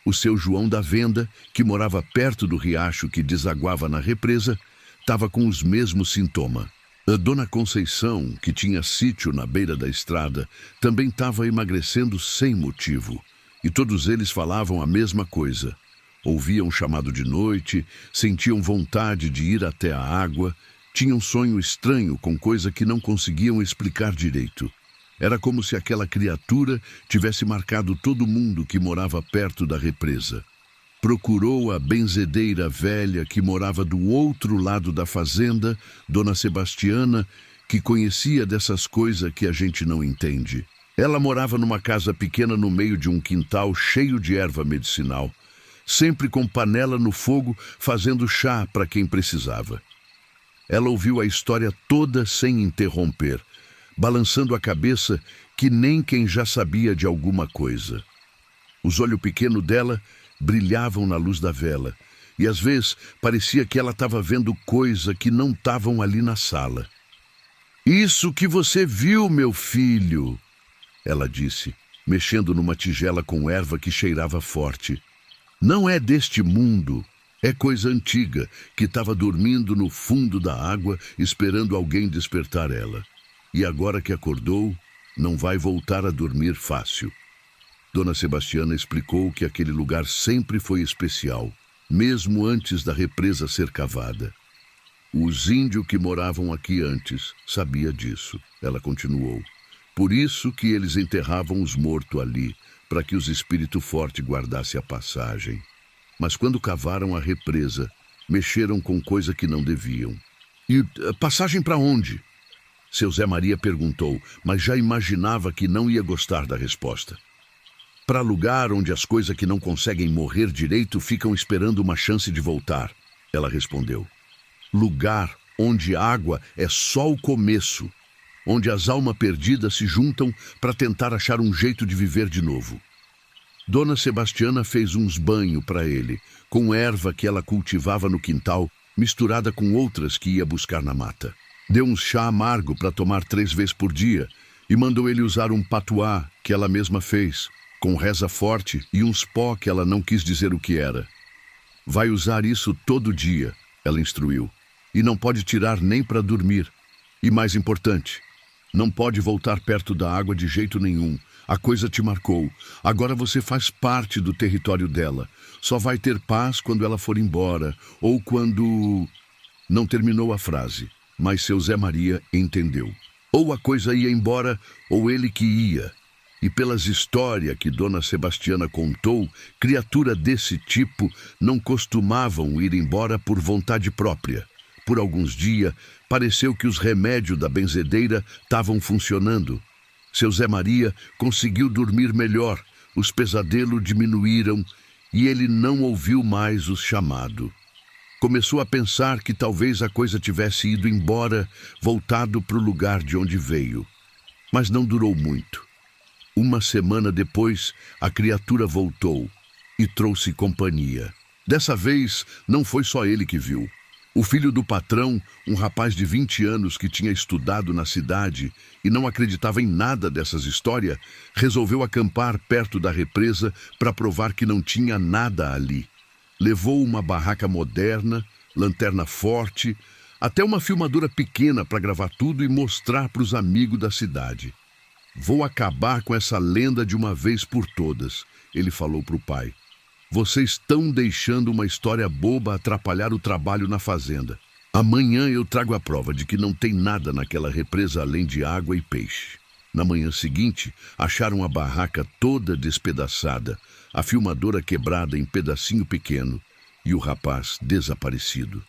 S1: O seu João da Venda, que morava perto do riacho que desaguava na represa, estava com os mesmos sintomas. A dona Conceição, que tinha sítio na beira da estrada, também estava emagrecendo sem motivo. E todos eles falavam a mesma coisa. Ouviam chamado de noite, sentiam vontade de ir até a água, tinham sonho estranho com coisa que não conseguiam explicar direito. Era como se aquela criatura tivesse marcado todo mundo que morava perto da represa. Procurou a benzedeira velha que morava do outro lado da fazenda, Dona Sebastiana, que conhecia dessas coisas que a gente não entende. Ela morava numa casa pequena no meio de um quintal cheio de erva medicinal, sempre com panela no fogo fazendo chá para quem precisava. Ela ouviu a história toda sem interromper, balançando a cabeça que nem quem já sabia de alguma coisa. Os olhos pequenos dela brilhavam na luz da vela, e às vezes parecia que ela estava vendo coisa que não estavam ali na sala. "Isso que você viu, meu filho", ela disse, mexendo numa tigela com erva que cheirava forte. "Não é deste mundo, é coisa antiga, que estava dormindo no fundo da água, esperando alguém despertar ela. E agora que acordou, não vai voltar a dormir fácil." Dona Sebastiana explicou que aquele lugar sempre foi especial, mesmo antes da represa ser cavada. "Os índios que moravam aqui antes sabia disso", ela continuou. "Por isso que eles enterravam os mortos ali, para que os espíritos fortes guardassem a passagem. Mas quando cavaram a represa, mexeram com coisa que não deviam." "E passagem para onde?" Seu Zé Maria perguntou, mas já imaginava que não ia gostar da resposta. "Para lugar onde as coisas que não conseguem morrer direito ficam esperando uma chance de voltar", ela respondeu. "Lugar onde água é só o começo, onde as almas perdidas se juntam para tentar achar um jeito de viver de novo." Dona Sebastiana fez uns banhos para ele, com erva que ela cultivava no quintal, misturada com outras que ia buscar na mata. Deu um chá amargo para tomar 3 vezes por dia e mandou ele usar um patuá que ela mesma fez, com reza forte e uns pó que ela não quis dizer o que era. "Vai usar isso todo dia", ela instruiu, "e não pode tirar nem para dormir. E mais importante, não pode voltar perto da água de jeito nenhum. A coisa te marcou. Agora você faz parte do território dela. Só vai ter paz quando ela for embora, ou quando..." Não terminou a frase, mas seu Zé Maria entendeu. Ou a coisa ia embora, ou ele que ia. E pelas histórias que Dona Sebastiana contou, criatura desse tipo não costumavam ir embora por vontade própria. Por alguns dias, pareceu que os remédios da benzedeira estavam funcionando. Seu Zé Maria conseguiu dormir melhor, os pesadelos diminuíram e ele não ouviu mais os chamados. Começou a pensar que talvez a coisa tivesse ido embora, voltado para o lugar de onde veio. Mas não durou muito. Uma semana depois, a criatura voltou e trouxe companhia. Dessa vez, não foi só ele que viu. O filho do patrão, um rapaz de 20 anos que tinha estudado na cidade e não acreditava em nada dessas histórias, resolveu acampar perto da represa para provar que não tinha nada ali. Levou uma barraca moderna, lanterna forte, até uma filmadora pequena para gravar tudo e mostrar para os amigos da cidade. "Vou acabar com essa lenda de uma vez por todas", ele falou para o pai. "Vocês estão deixando uma história boba atrapalhar o trabalho na fazenda. Amanhã eu trago a prova de que não tem nada naquela represa além de água e peixe. Na manhã seguinte, acharam a barraca toda despedaçada, a filmadora quebrada em pedacinho pequeno e o rapaz desaparecido.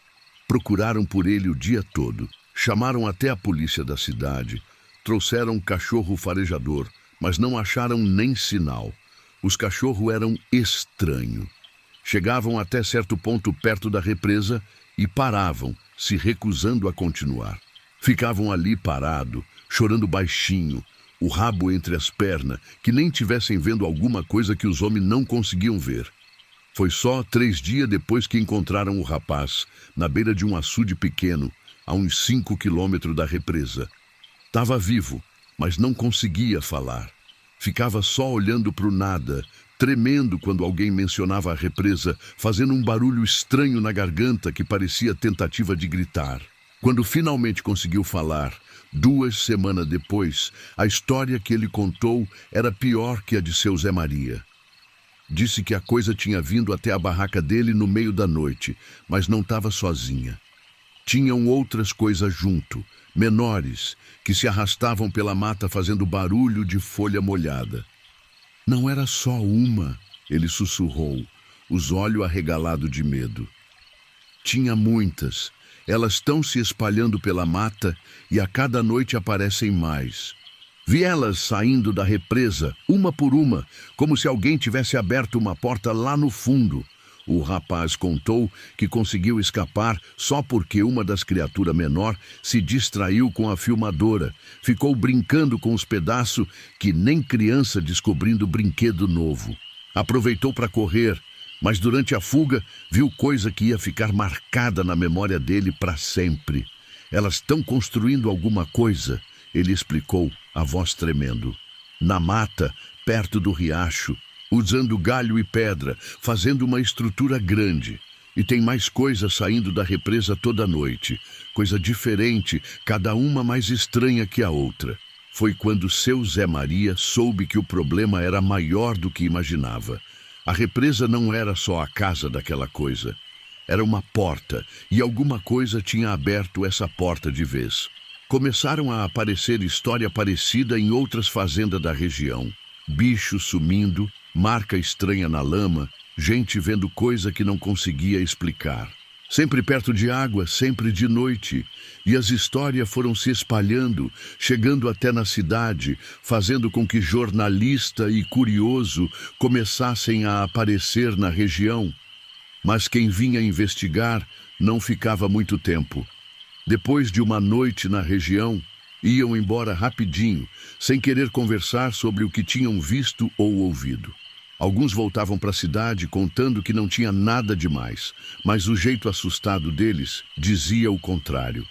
S1: Procuraram por ele o dia todo, chamaram até a polícia da cidade, trouxeram um cachorro farejador, mas não acharam nem sinal. Os cachorros eram estranhos. Chegavam até certo ponto perto da represa e paravam, se recusando a continuar. Ficavam ali parado, chorando baixinho, o rabo entre as pernas, que nem tivessem vendo alguma coisa que os homens não conseguiam ver. Foi só 3 dias depois que encontraram o rapaz, na beira de um açude pequeno, a uns 5 quilômetros da represa. Estava vivo, mas não conseguia falar. Ficava só olhando para o nada, tremendo quando alguém mencionava a represa, fazendo um barulho estranho na garganta que parecia tentativa de gritar. Quando finalmente conseguiu falar, 2 semanas depois, a história que ele contou era pior que a de seu Zé Maria. Disse que a coisa tinha vindo até a barraca dele no meio da noite, mas não estava sozinha. Tinham outras coisas junto, menores, que se arrastavam pela mata fazendo barulho de folha molhada. Não era só uma, ele sussurrou, os olhos arregalados de medo. Tinha muitas. Elas estão se espalhando pela mata e a cada noite aparecem mais. Vi elas saindo da represa, uma por uma, como se alguém tivesse aberto uma porta lá no fundo. O rapaz contou que conseguiu escapar só porque uma das criaturas menor se distraiu com a filmadora, ficou brincando com os pedaços que nem criança descobrindo brinquedo novo. Aproveitou para correr, mas durante a fuga viu coisa que ia ficar marcada na memória dele para sempre. Elas estão construindo alguma coisa, ele explicou, a voz tremendo. Na mata, perto do riacho, usando galho e pedra, fazendo uma estrutura grande. E tem mais coisa saindo da represa toda noite. Coisa diferente, cada uma mais estranha que a outra. Foi quando seu Zé Maria soube que o problema era maior do que imaginava. A represa não era só a casa daquela coisa. Era uma porta, e alguma coisa tinha aberto essa porta de vez. Começaram a aparecer história parecida em outras fazendas da região. Bicho sumindo, marca estranha na lama, gente vendo coisa que não conseguia explicar. Sempre perto de água, sempre de noite. E as histórias foram se espalhando, chegando até na cidade, fazendo com que jornalista e curioso começassem a aparecer na região. Mas quem vinha investigar não ficava muito tempo. Depois de uma noite na região, iam embora rapidinho, sem querer conversar sobre o que tinham visto ou ouvido. Alguns voltavam para a cidade contando que não tinha nada demais, mas o jeito assustado deles dizia o contrário.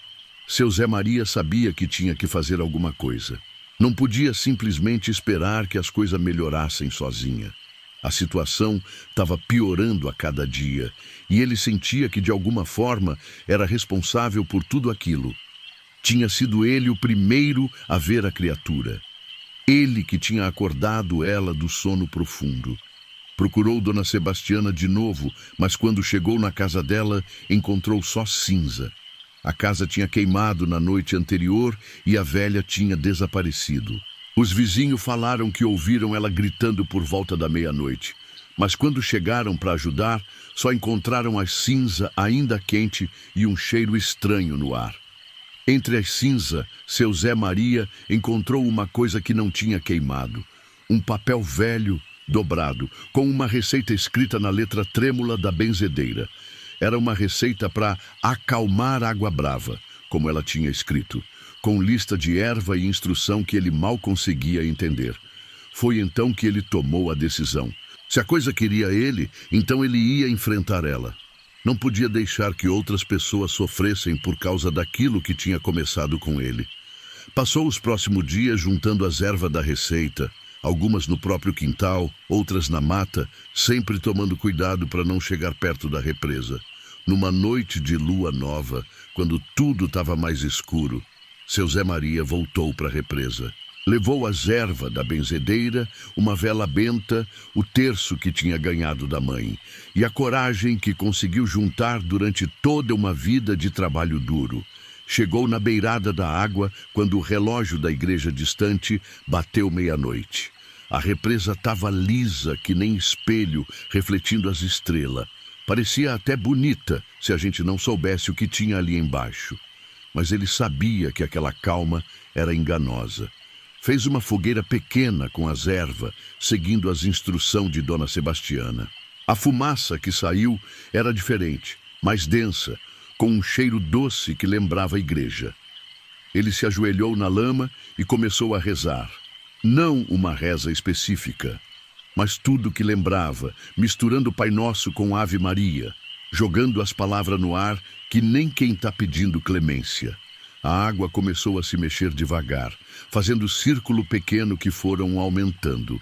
S1: Seu Zé Maria sabia que tinha que fazer alguma coisa. Não podia simplesmente esperar que as coisas melhorassem sozinha. A situação estava piorando a cada dia, e ele sentia que de alguma forma era responsável por tudo aquilo. Tinha sido ele o primeiro a ver a criatura. Ele que tinha acordado ela do sono profundo. Procurou Dona Sebastiana de novo, mas quando chegou na casa dela, encontrou só cinza. A casa tinha queimado na noite anterior e a velha tinha desaparecido. Os vizinhos falaram que ouviram ela gritando por volta da meia-noite, mas quando chegaram para ajudar, só encontraram a cinza ainda quente e um cheiro estranho no ar. Entre as cinzas, seu Zé Maria encontrou uma coisa que não tinha queimado. Um papel velho, dobrado, com uma receita escrita na letra trêmula da benzedeira. Era uma receita para acalmar água brava, como ela tinha escrito, com lista de erva e instrução que ele mal conseguia entender. Foi então que ele tomou a decisão. Se a coisa queria ele, então ele ia enfrentar ela. Não podia deixar que outras pessoas sofressem por causa daquilo que tinha começado com ele. Passou os próximos dias juntando as ervas da receita, algumas no próprio quintal, outras na mata, sempre tomando cuidado para não chegar perto da represa. Numa noite de lua nova, quando tudo estava mais escuro, seu Zé Maria voltou para a represa. Levou a erva da benzedeira, uma vela benta, o terço que tinha ganhado da mãe, e a coragem que conseguiu juntar durante toda uma vida de trabalho duro. Chegou na beirada da água quando o relógio da igreja distante bateu meia-noite. A represa estava lisa que nem espelho, refletindo as estrelas. Parecia até bonita se a gente não soubesse o que tinha ali embaixo. Mas ele sabia que aquela calma era enganosa. Fez uma fogueira pequena com as ervas, seguindo as instruções de Dona Sebastiana. A fumaça que saiu era diferente, mais densa, com um cheiro doce que lembrava a igreja. Ele se ajoelhou na lama e começou a rezar. Não uma reza específica, mas tudo que lembrava, misturando o Pai Nosso com Ave Maria, jogando as palavras no ar que nem quem está pedindo clemência. A água começou a se mexer devagar, fazendo círculo pequeno que foram aumentando.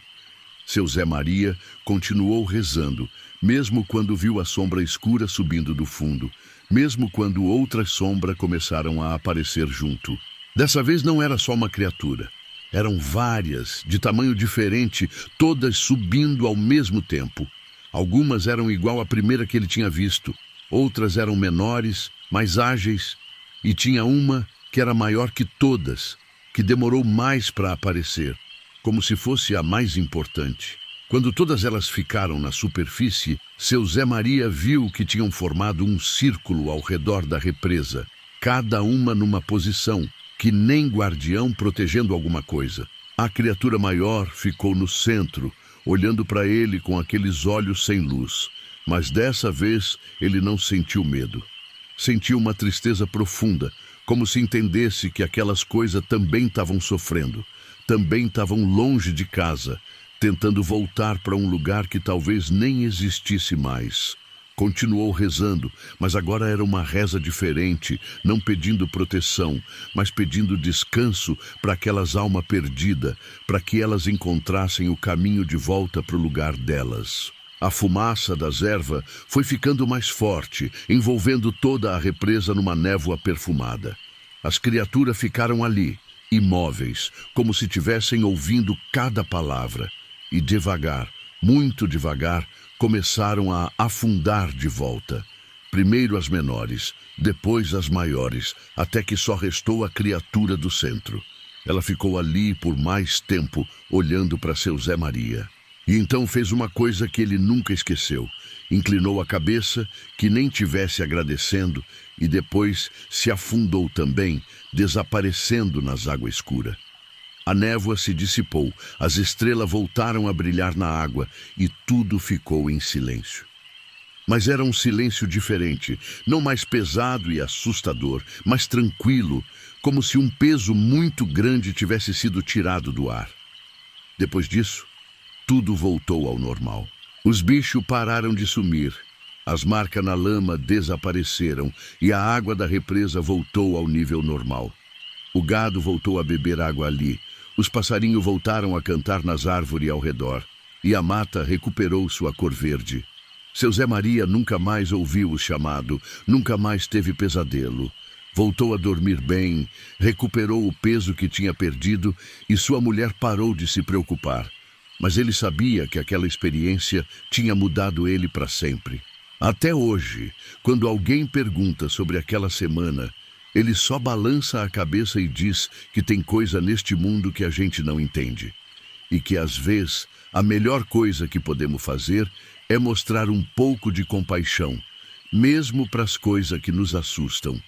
S1: Seu Zé Maria continuou rezando, mesmo quando viu a sombra escura subindo do fundo, mesmo quando outras sombras começaram a aparecer junto. Dessa vez não era só uma criatura. Eram várias, de tamanho diferente, todas subindo ao mesmo tempo. Algumas eram igual à primeira que ele tinha visto, outras eram menores, mais ágeis, e tinha uma que era maior que todas, que demorou mais para aparecer, como se fosse a mais importante. Quando todas elas ficaram na superfície, seu Zé Maria viu que tinham formado um círculo ao redor da represa, cada uma numa posição, que nem guardião protegendo alguma coisa. A criatura maior ficou no centro, olhando para ele com aqueles olhos sem luz. Mas dessa vez ele não sentiu medo. Sentiu uma tristeza profunda, como se entendesse que aquelas coisas também estavam sofrendo, também estavam longe de casa, tentando voltar para um lugar que talvez nem existisse mais. Continuou rezando, mas agora era uma reza diferente, não pedindo proteção, mas pedindo descanso para aquelas almas perdidas, para que elas encontrassem o caminho de volta para o lugar delas. A fumaça das ervas foi ficando mais forte, envolvendo toda a represa numa névoa perfumada. As criaturas ficaram ali, imóveis, como se tivessem ouvindo cada palavra. E devagar, muito devagar, começaram a afundar de volta. Primeiro as menores, depois as maiores, até que só restou a criatura do centro. Ela ficou ali por mais tempo, olhando para seu Zé Maria. E então fez uma coisa que ele nunca esqueceu. Inclinou a cabeça, que nem tivesse agradecendo, e depois se afundou também, desaparecendo nas águas escuras. A névoa se dissipou, as estrelas voltaram a brilhar na água e tudo ficou em silêncio. Mas era um silêncio diferente, não mais pesado e assustador, mas tranquilo, como se um peso muito grande tivesse sido tirado do ar. Depois disso, tudo voltou ao normal. Os bichos pararam de sumir, as marcas na lama desapareceram e a água da represa voltou ao nível normal. O gado voltou a beber água ali, os passarinhos voltaram a cantar nas árvores ao redor e a mata recuperou sua cor verde. Seu Zé Maria nunca mais ouviu o chamado, nunca mais teve pesadelo. Voltou a dormir bem, recuperou o peso que tinha perdido e sua mulher parou de se preocupar. Mas ele sabia que aquela experiência tinha mudado ele para sempre. Até hoje, quando alguém pergunta sobre aquela semana, ele só balança a cabeça e diz que tem coisa neste mundo que a gente não entende. E que, às vezes, a melhor coisa que podemos fazer é mostrar um pouco de compaixão, mesmo para as coisas que nos assustam.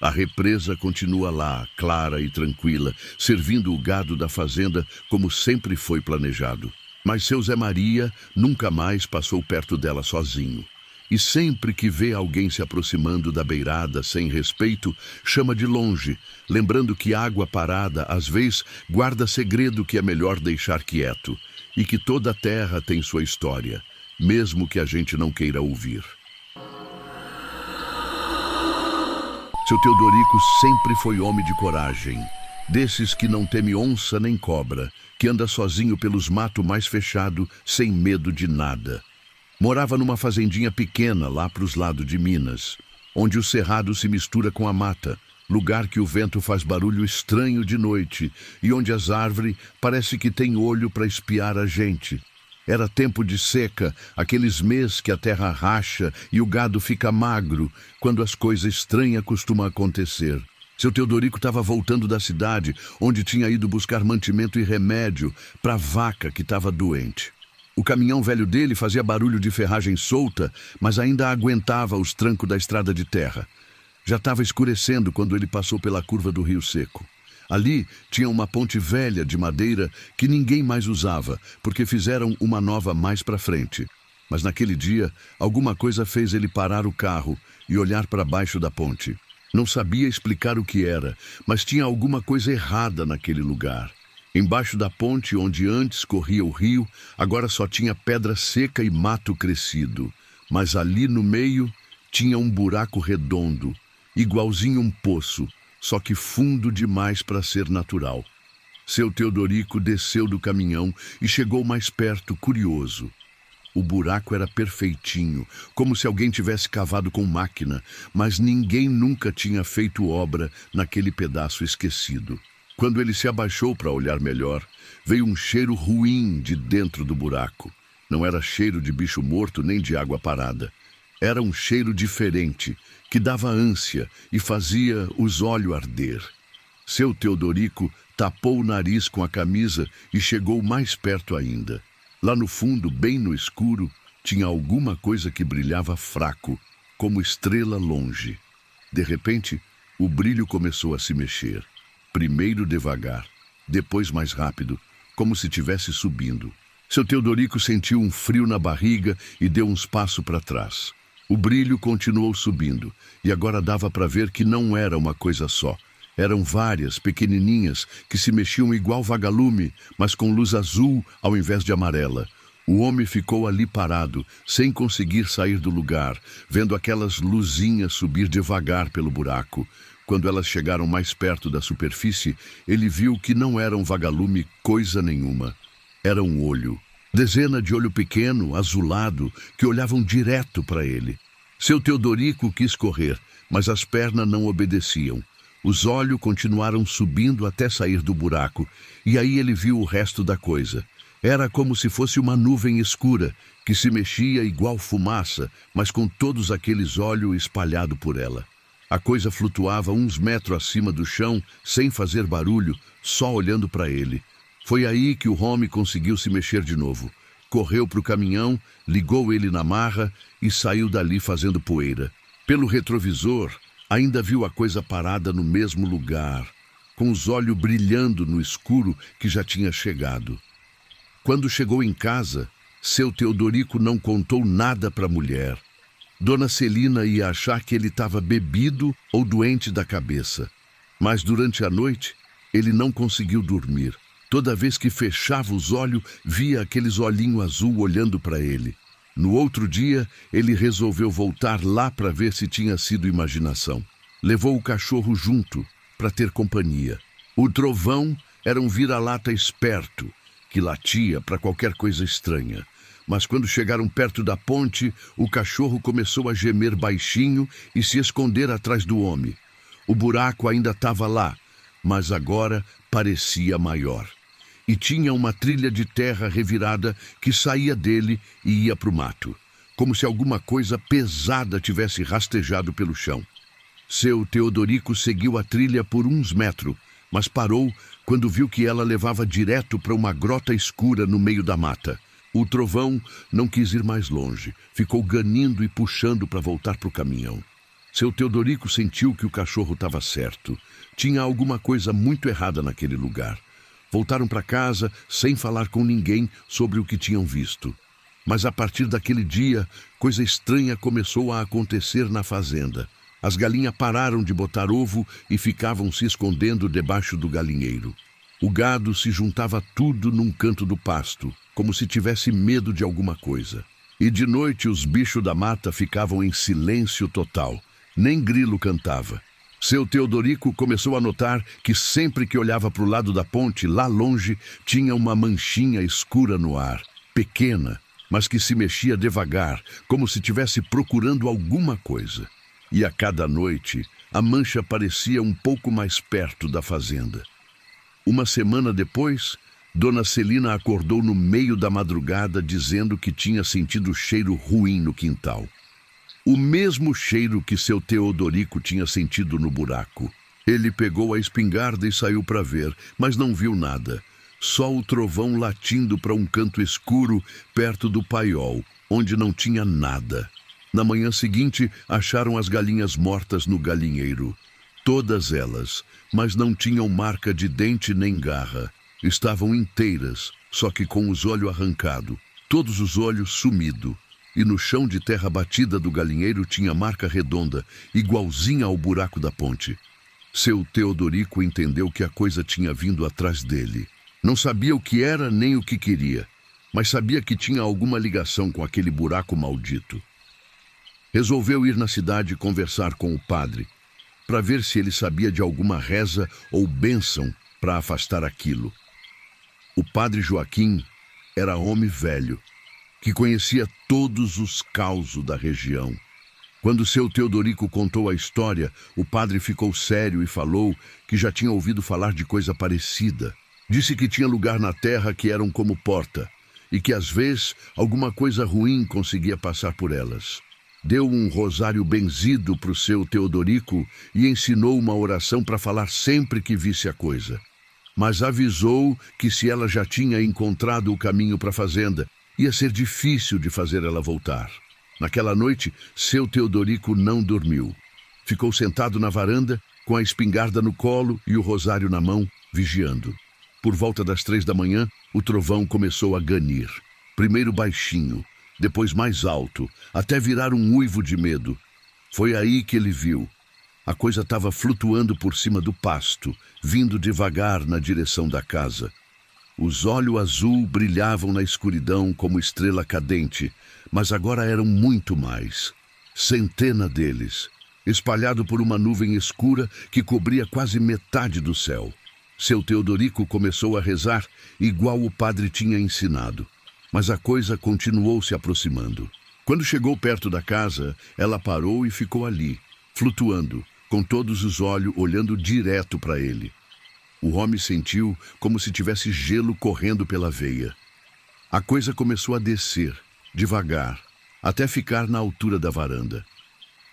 S1: A represa continua lá, clara e tranquila, servindo o gado da fazenda como sempre foi planejado. Mas seu Zé Maria nunca mais passou perto dela sozinho. E sempre que vê alguém se aproximando da beirada sem respeito, chama de longe, lembrando que água parada, às vezes, guarda segredo que é melhor deixar quieto, e que toda a terra tem sua história, mesmo que a gente não queira ouvir. Seu Teodorico sempre foi homem de coragem, desses que não teme onça nem cobra, que anda sozinho pelos matos mais fechados, sem medo de nada. Morava numa fazendinha pequena lá para os lados de Minas, onde o cerrado se mistura com a mata, lugar que o vento faz barulho estranho de noite e onde as árvores parece que têm olho para espiar a gente. Era tempo de seca, aqueles meses que a terra racha e o gado fica magro, quando as coisas estranhas costumam acontecer. Seu Teodorico estava voltando da cidade, onde tinha ido buscar mantimento e remédio para a vaca que estava doente. O caminhão velho dele fazia barulho de ferragem solta, mas ainda aguentava os trancos da estrada de terra. Já estava escurecendo quando ele passou pela curva do Rio Seco. Ali tinha uma ponte velha de madeira que ninguém mais usava, porque fizeram uma nova mais para frente. Mas naquele dia, alguma coisa fez ele parar o carro e olhar para baixo da ponte. Não sabia explicar o que era, mas tinha alguma coisa errada naquele lugar. Embaixo da ponte, onde antes corria o rio, agora só tinha pedra seca e mato crescido. Mas ali no meio tinha um buraco redondo, igualzinho um poço, só que fundo demais para ser natural. Seu Teodorico desceu do caminhão e chegou mais perto, curioso. O buraco era perfeitinho, como se alguém tivesse cavado com máquina, mas ninguém nunca tinha feito obra naquele pedaço esquecido. Quando ele se abaixou para olhar melhor, veio um cheiro ruim de dentro do buraco. Não era cheiro de bicho morto nem de água parada. Era um cheiro diferente, que dava ânsia e fazia os olhos arder. Seu Teodorico tapou o nariz com a camisa e chegou mais perto ainda. Lá no fundo, bem no escuro, tinha alguma coisa que brilhava fraco, como estrela longe. De repente, o brilho começou a se mexer. Primeiro devagar, depois mais rápido, como se estivesse subindo. Seu Teodorico sentiu um frio na barriga e deu uns passos para trás. O brilho continuou subindo, e agora dava para ver que não era uma coisa só. Eram várias, pequenininhas, que se mexiam igual vagalume, mas com luz azul ao invés de amarela. O homem ficou ali parado, sem conseguir sair do lugar, vendo aquelas luzinhas subir devagar pelo buraco. Quando elas chegaram mais perto da superfície, ele viu que não era um vagalume coisa nenhuma. Era um olho. Dezena de olho pequeno, azulado, que olhavam direto para ele. Seu Teodorico quis correr, mas as pernas não obedeciam. Os olhos continuaram subindo até sair do buraco, e aí ele viu o resto da coisa. Era como se fosse uma nuvem escura, que se mexia igual fumaça, mas com todos aqueles olhos espalhados por ela. A coisa flutuava uns metros acima do chão, sem fazer barulho, só olhando para ele. Foi aí que o homem conseguiu se mexer de novo. Correu para o caminhão, ligou ele na marra e saiu dali fazendo poeira. Pelo retrovisor, ainda viu a coisa parada no mesmo lugar, com os olhos brilhando no escuro que já tinha chegado. Quando chegou em casa, seu Teodorico não contou nada para a mulher. Dona Celina ia achar que ele estava bebido ou doente da cabeça. Mas durante a noite, ele não conseguiu dormir. Toda vez que fechava os olhos, via aqueles olhinhos azul olhando para ele. No outro dia, ele resolveu voltar lá para ver se tinha sido imaginação. Levou o cachorro junto, para ter companhia. O Trovão era um vira-lata esperto, que latia para qualquer coisa estranha. Mas quando chegaram perto da ponte, o cachorro começou a gemer baixinho e se esconder atrás do homem. O buraco ainda estava lá, mas agora parecia maior. E tinha uma trilha de terra revirada que saía dele e ia para o mato, como se alguma coisa pesada tivesse rastejado pelo chão. Seu Teodorico seguiu a trilha por uns metros, mas parou quando viu que ela levava direto para uma grota escura no meio da mata. O Trovão não quis ir mais longe, ficou ganindo e puxando para voltar para o caminhão. Seu Teodorico sentiu que o cachorro estava certo. Tinha alguma coisa muito errada naquele lugar. Voltaram para casa sem falar com ninguém sobre o que tinham visto. Mas a partir daquele dia, coisa estranha começou a acontecer na fazenda. As galinhas pararam de botar ovo e ficavam se escondendo debaixo do galinheiro. O gado se juntava tudo num canto do pasto, como se tivesse medo de alguma coisa. E de noite os bichos da mata ficavam em silêncio total. Nem grilo cantava. Seu Teodorico começou a notar que sempre que olhava para o lado da ponte, lá longe, tinha uma manchinha escura no ar, pequena, mas que se mexia devagar, como se estivesse procurando alguma coisa. E a cada noite, a mancha parecia um pouco mais perto da fazenda. Uma semana depois, Dona Celina acordou no meio da madrugada dizendo que tinha sentido cheiro ruim no quintal. O mesmo cheiro que seu Teodorico tinha sentido no buraco. Ele pegou a espingarda e saiu para ver, mas não viu nada. Só o trovão latindo para um canto escuro perto do paiol, onde não tinha nada. Na manhã seguinte, acharam as galinhas mortas no galinheiro. Todas elas, mas não tinham marca de dente nem garra. Estavam inteiras, só que com os olhos arrancados, todos os olhos sumidos. E no chão de terra batida do galinheiro tinha marca redonda, igualzinha ao buraco da ponte. Seu Teodorico entendeu que a coisa tinha vindo atrás dele. Não sabia o que era nem o que queria, mas sabia que tinha alguma ligação com aquele buraco maldito. Resolveu ir na cidade conversar com o padre, para ver se ele sabia de alguma reza ou bênção para afastar aquilo. O padre Joaquim era homem velho, que conhecia todos os causos da região. Quando seu Teodorico contou a história, o padre ficou sério e falou que já tinha ouvido falar de coisa parecida. Disse que tinha lugar na terra que eram como porta, e que às vezes alguma coisa ruim conseguia passar por elas. Deu um rosário benzido para o seu Teodorico e ensinou uma oração para falar sempre que visse a coisa. Mas avisou que se ela já tinha encontrado o caminho para a fazenda, ia ser difícil de fazer ela voltar. Naquela noite, seu Teodorico não dormiu. Ficou sentado na varanda, com a espingarda no colo e o rosário na mão, vigiando. Por volta das 3 da manhã, o trovão começou a ganir. Primeiro baixinho, depois mais alto, até virar um uivo de medo. Foi aí que ele viu. A coisa estava flutuando por cima do pasto, vindo devagar na direção da casa. Os olhos azul brilhavam na escuridão como estrela cadente, mas agora eram muito mais. Centena deles, espalhado por uma nuvem escura que cobria quase metade do céu. Seu Teodorico começou a rezar igual o padre tinha ensinado, mas a coisa continuou se aproximando. Quando chegou perto da casa, ela parou e ficou ali, flutuando, com todos os olhos olhando direto para ele. O homem sentiu como se tivesse gelo correndo pela veia. A coisa começou a descer, devagar, até ficar na altura da varanda.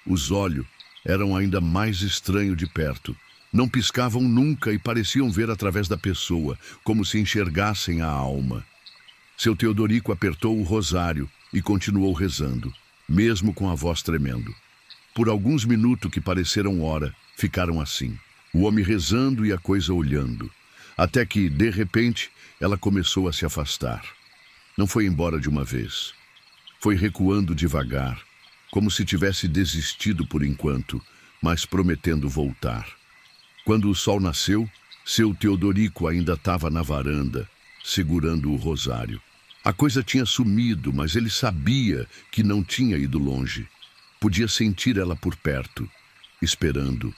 S1: Os olhos eram ainda mais estranhos de perto. Não piscavam nunca e pareciam ver através da pessoa, como se enxergassem a alma. Seu Teodorico apertou o rosário e continuou rezando, mesmo com a voz tremendo. Por alguns minutos que pareceram hora, ficaram assim. O homem rezando e a coisa olhando, até que, de repente, ela começou a se afastar. Não foi embora de uma vez. Foi recuando devagar, como se tivesse desistido por enquanto, mas prometendo voltar. Quando o sol nasceu, seu Teodorico ainda estava na varanda, segurando o rosário. A coisa tinha sumido, mas ele sabia que não tinha ido longe. Podia sentir ela por perto, esperando.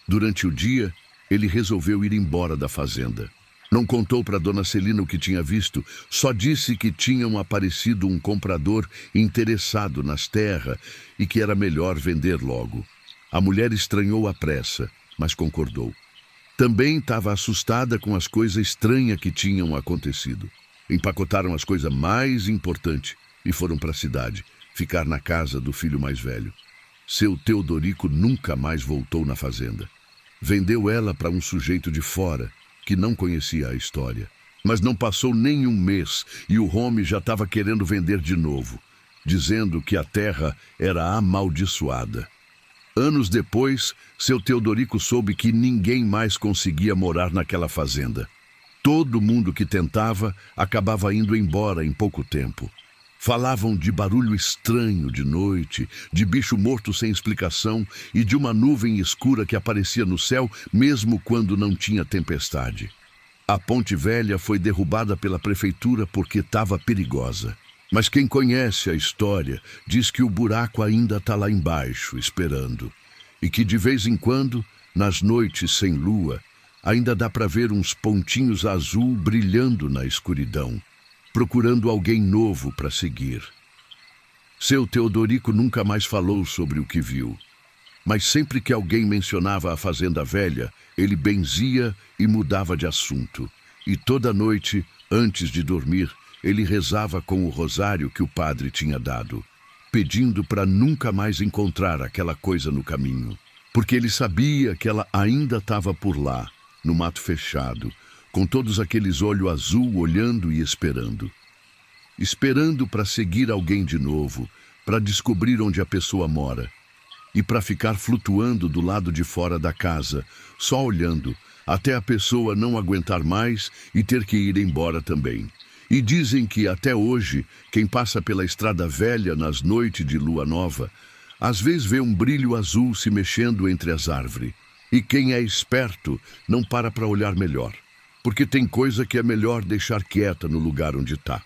S1: Durante o dia, ele resolveu ir embora da fazenda. Não contou para Dona Celina o que tinha visto, só disse que tinham aparecido um comprador interessado nas terras e que era melhor vender logo. A mulher estranhou a pressa, mas concordou. Também estava assustada com as coisas estranhas que tinham acontecido. Empacotaram as coisas mais importantes e foram para a cidade, ficar na casa do filho mais velho. Seu Teodorico nunca mais voltou na fazenda. Vendeu ela para um sujeito de fora, que não conhecia a história. Mas não passou nem um mês e o homem já estava querendo vender de novo, dizendo que a terra era amaldiçoada. Anos depois, seu Teodorico soube que ninguém mais conseguia morar naquela fazenda. Todo mundo que tentava acabava indo embora em pouco tempo. Falavam de barulho estranho de noite, de bicho morto sem explicação e de uma nuvem escura que aparecia no céu mesmo quando não tinha tempestade. A Ponte Velha foi derrubada pela prefeitura porque estava perigosa. Mas quem conhece a história diz que o buraco ainda está lá embaixo, esperando. E que de vez em quando, nas noites sem lua, ainda dá para ver uns pontinhos azul brilhando na escuridão, procurando alguém novo para seguir. Seu Teodorico nunca mais falou sobre o que viu, Mas sempre que alguém mencionava a fazenda velha, ele benzia e mudava de assunto. E toda noite, antes de dormir, ele rezava com o rosário que o padre tinha dado, pedindo para nunca mais encontrar aquela coisa no caminho, porque ele sabia que ela ainda estava por lá, no mato fechado, com todos aqueles olhos azul olhando e esperando. Esperando para seguir alguém de novo, para descobrir onde a pessoa mora, e para ficar flutuando do lado de fora da casa, só olhando, até a pessoa não aguentar mais e ter que ir embora também. E dizem que até hoje, quem passa pela estrada velha nas noites de lua nova, às vezes vê um brilho azul se mexendo entre as árvores. E quem é esperto não para olhar melhor, porque tem coisa que é melhor deixar quieta no lugar onde está.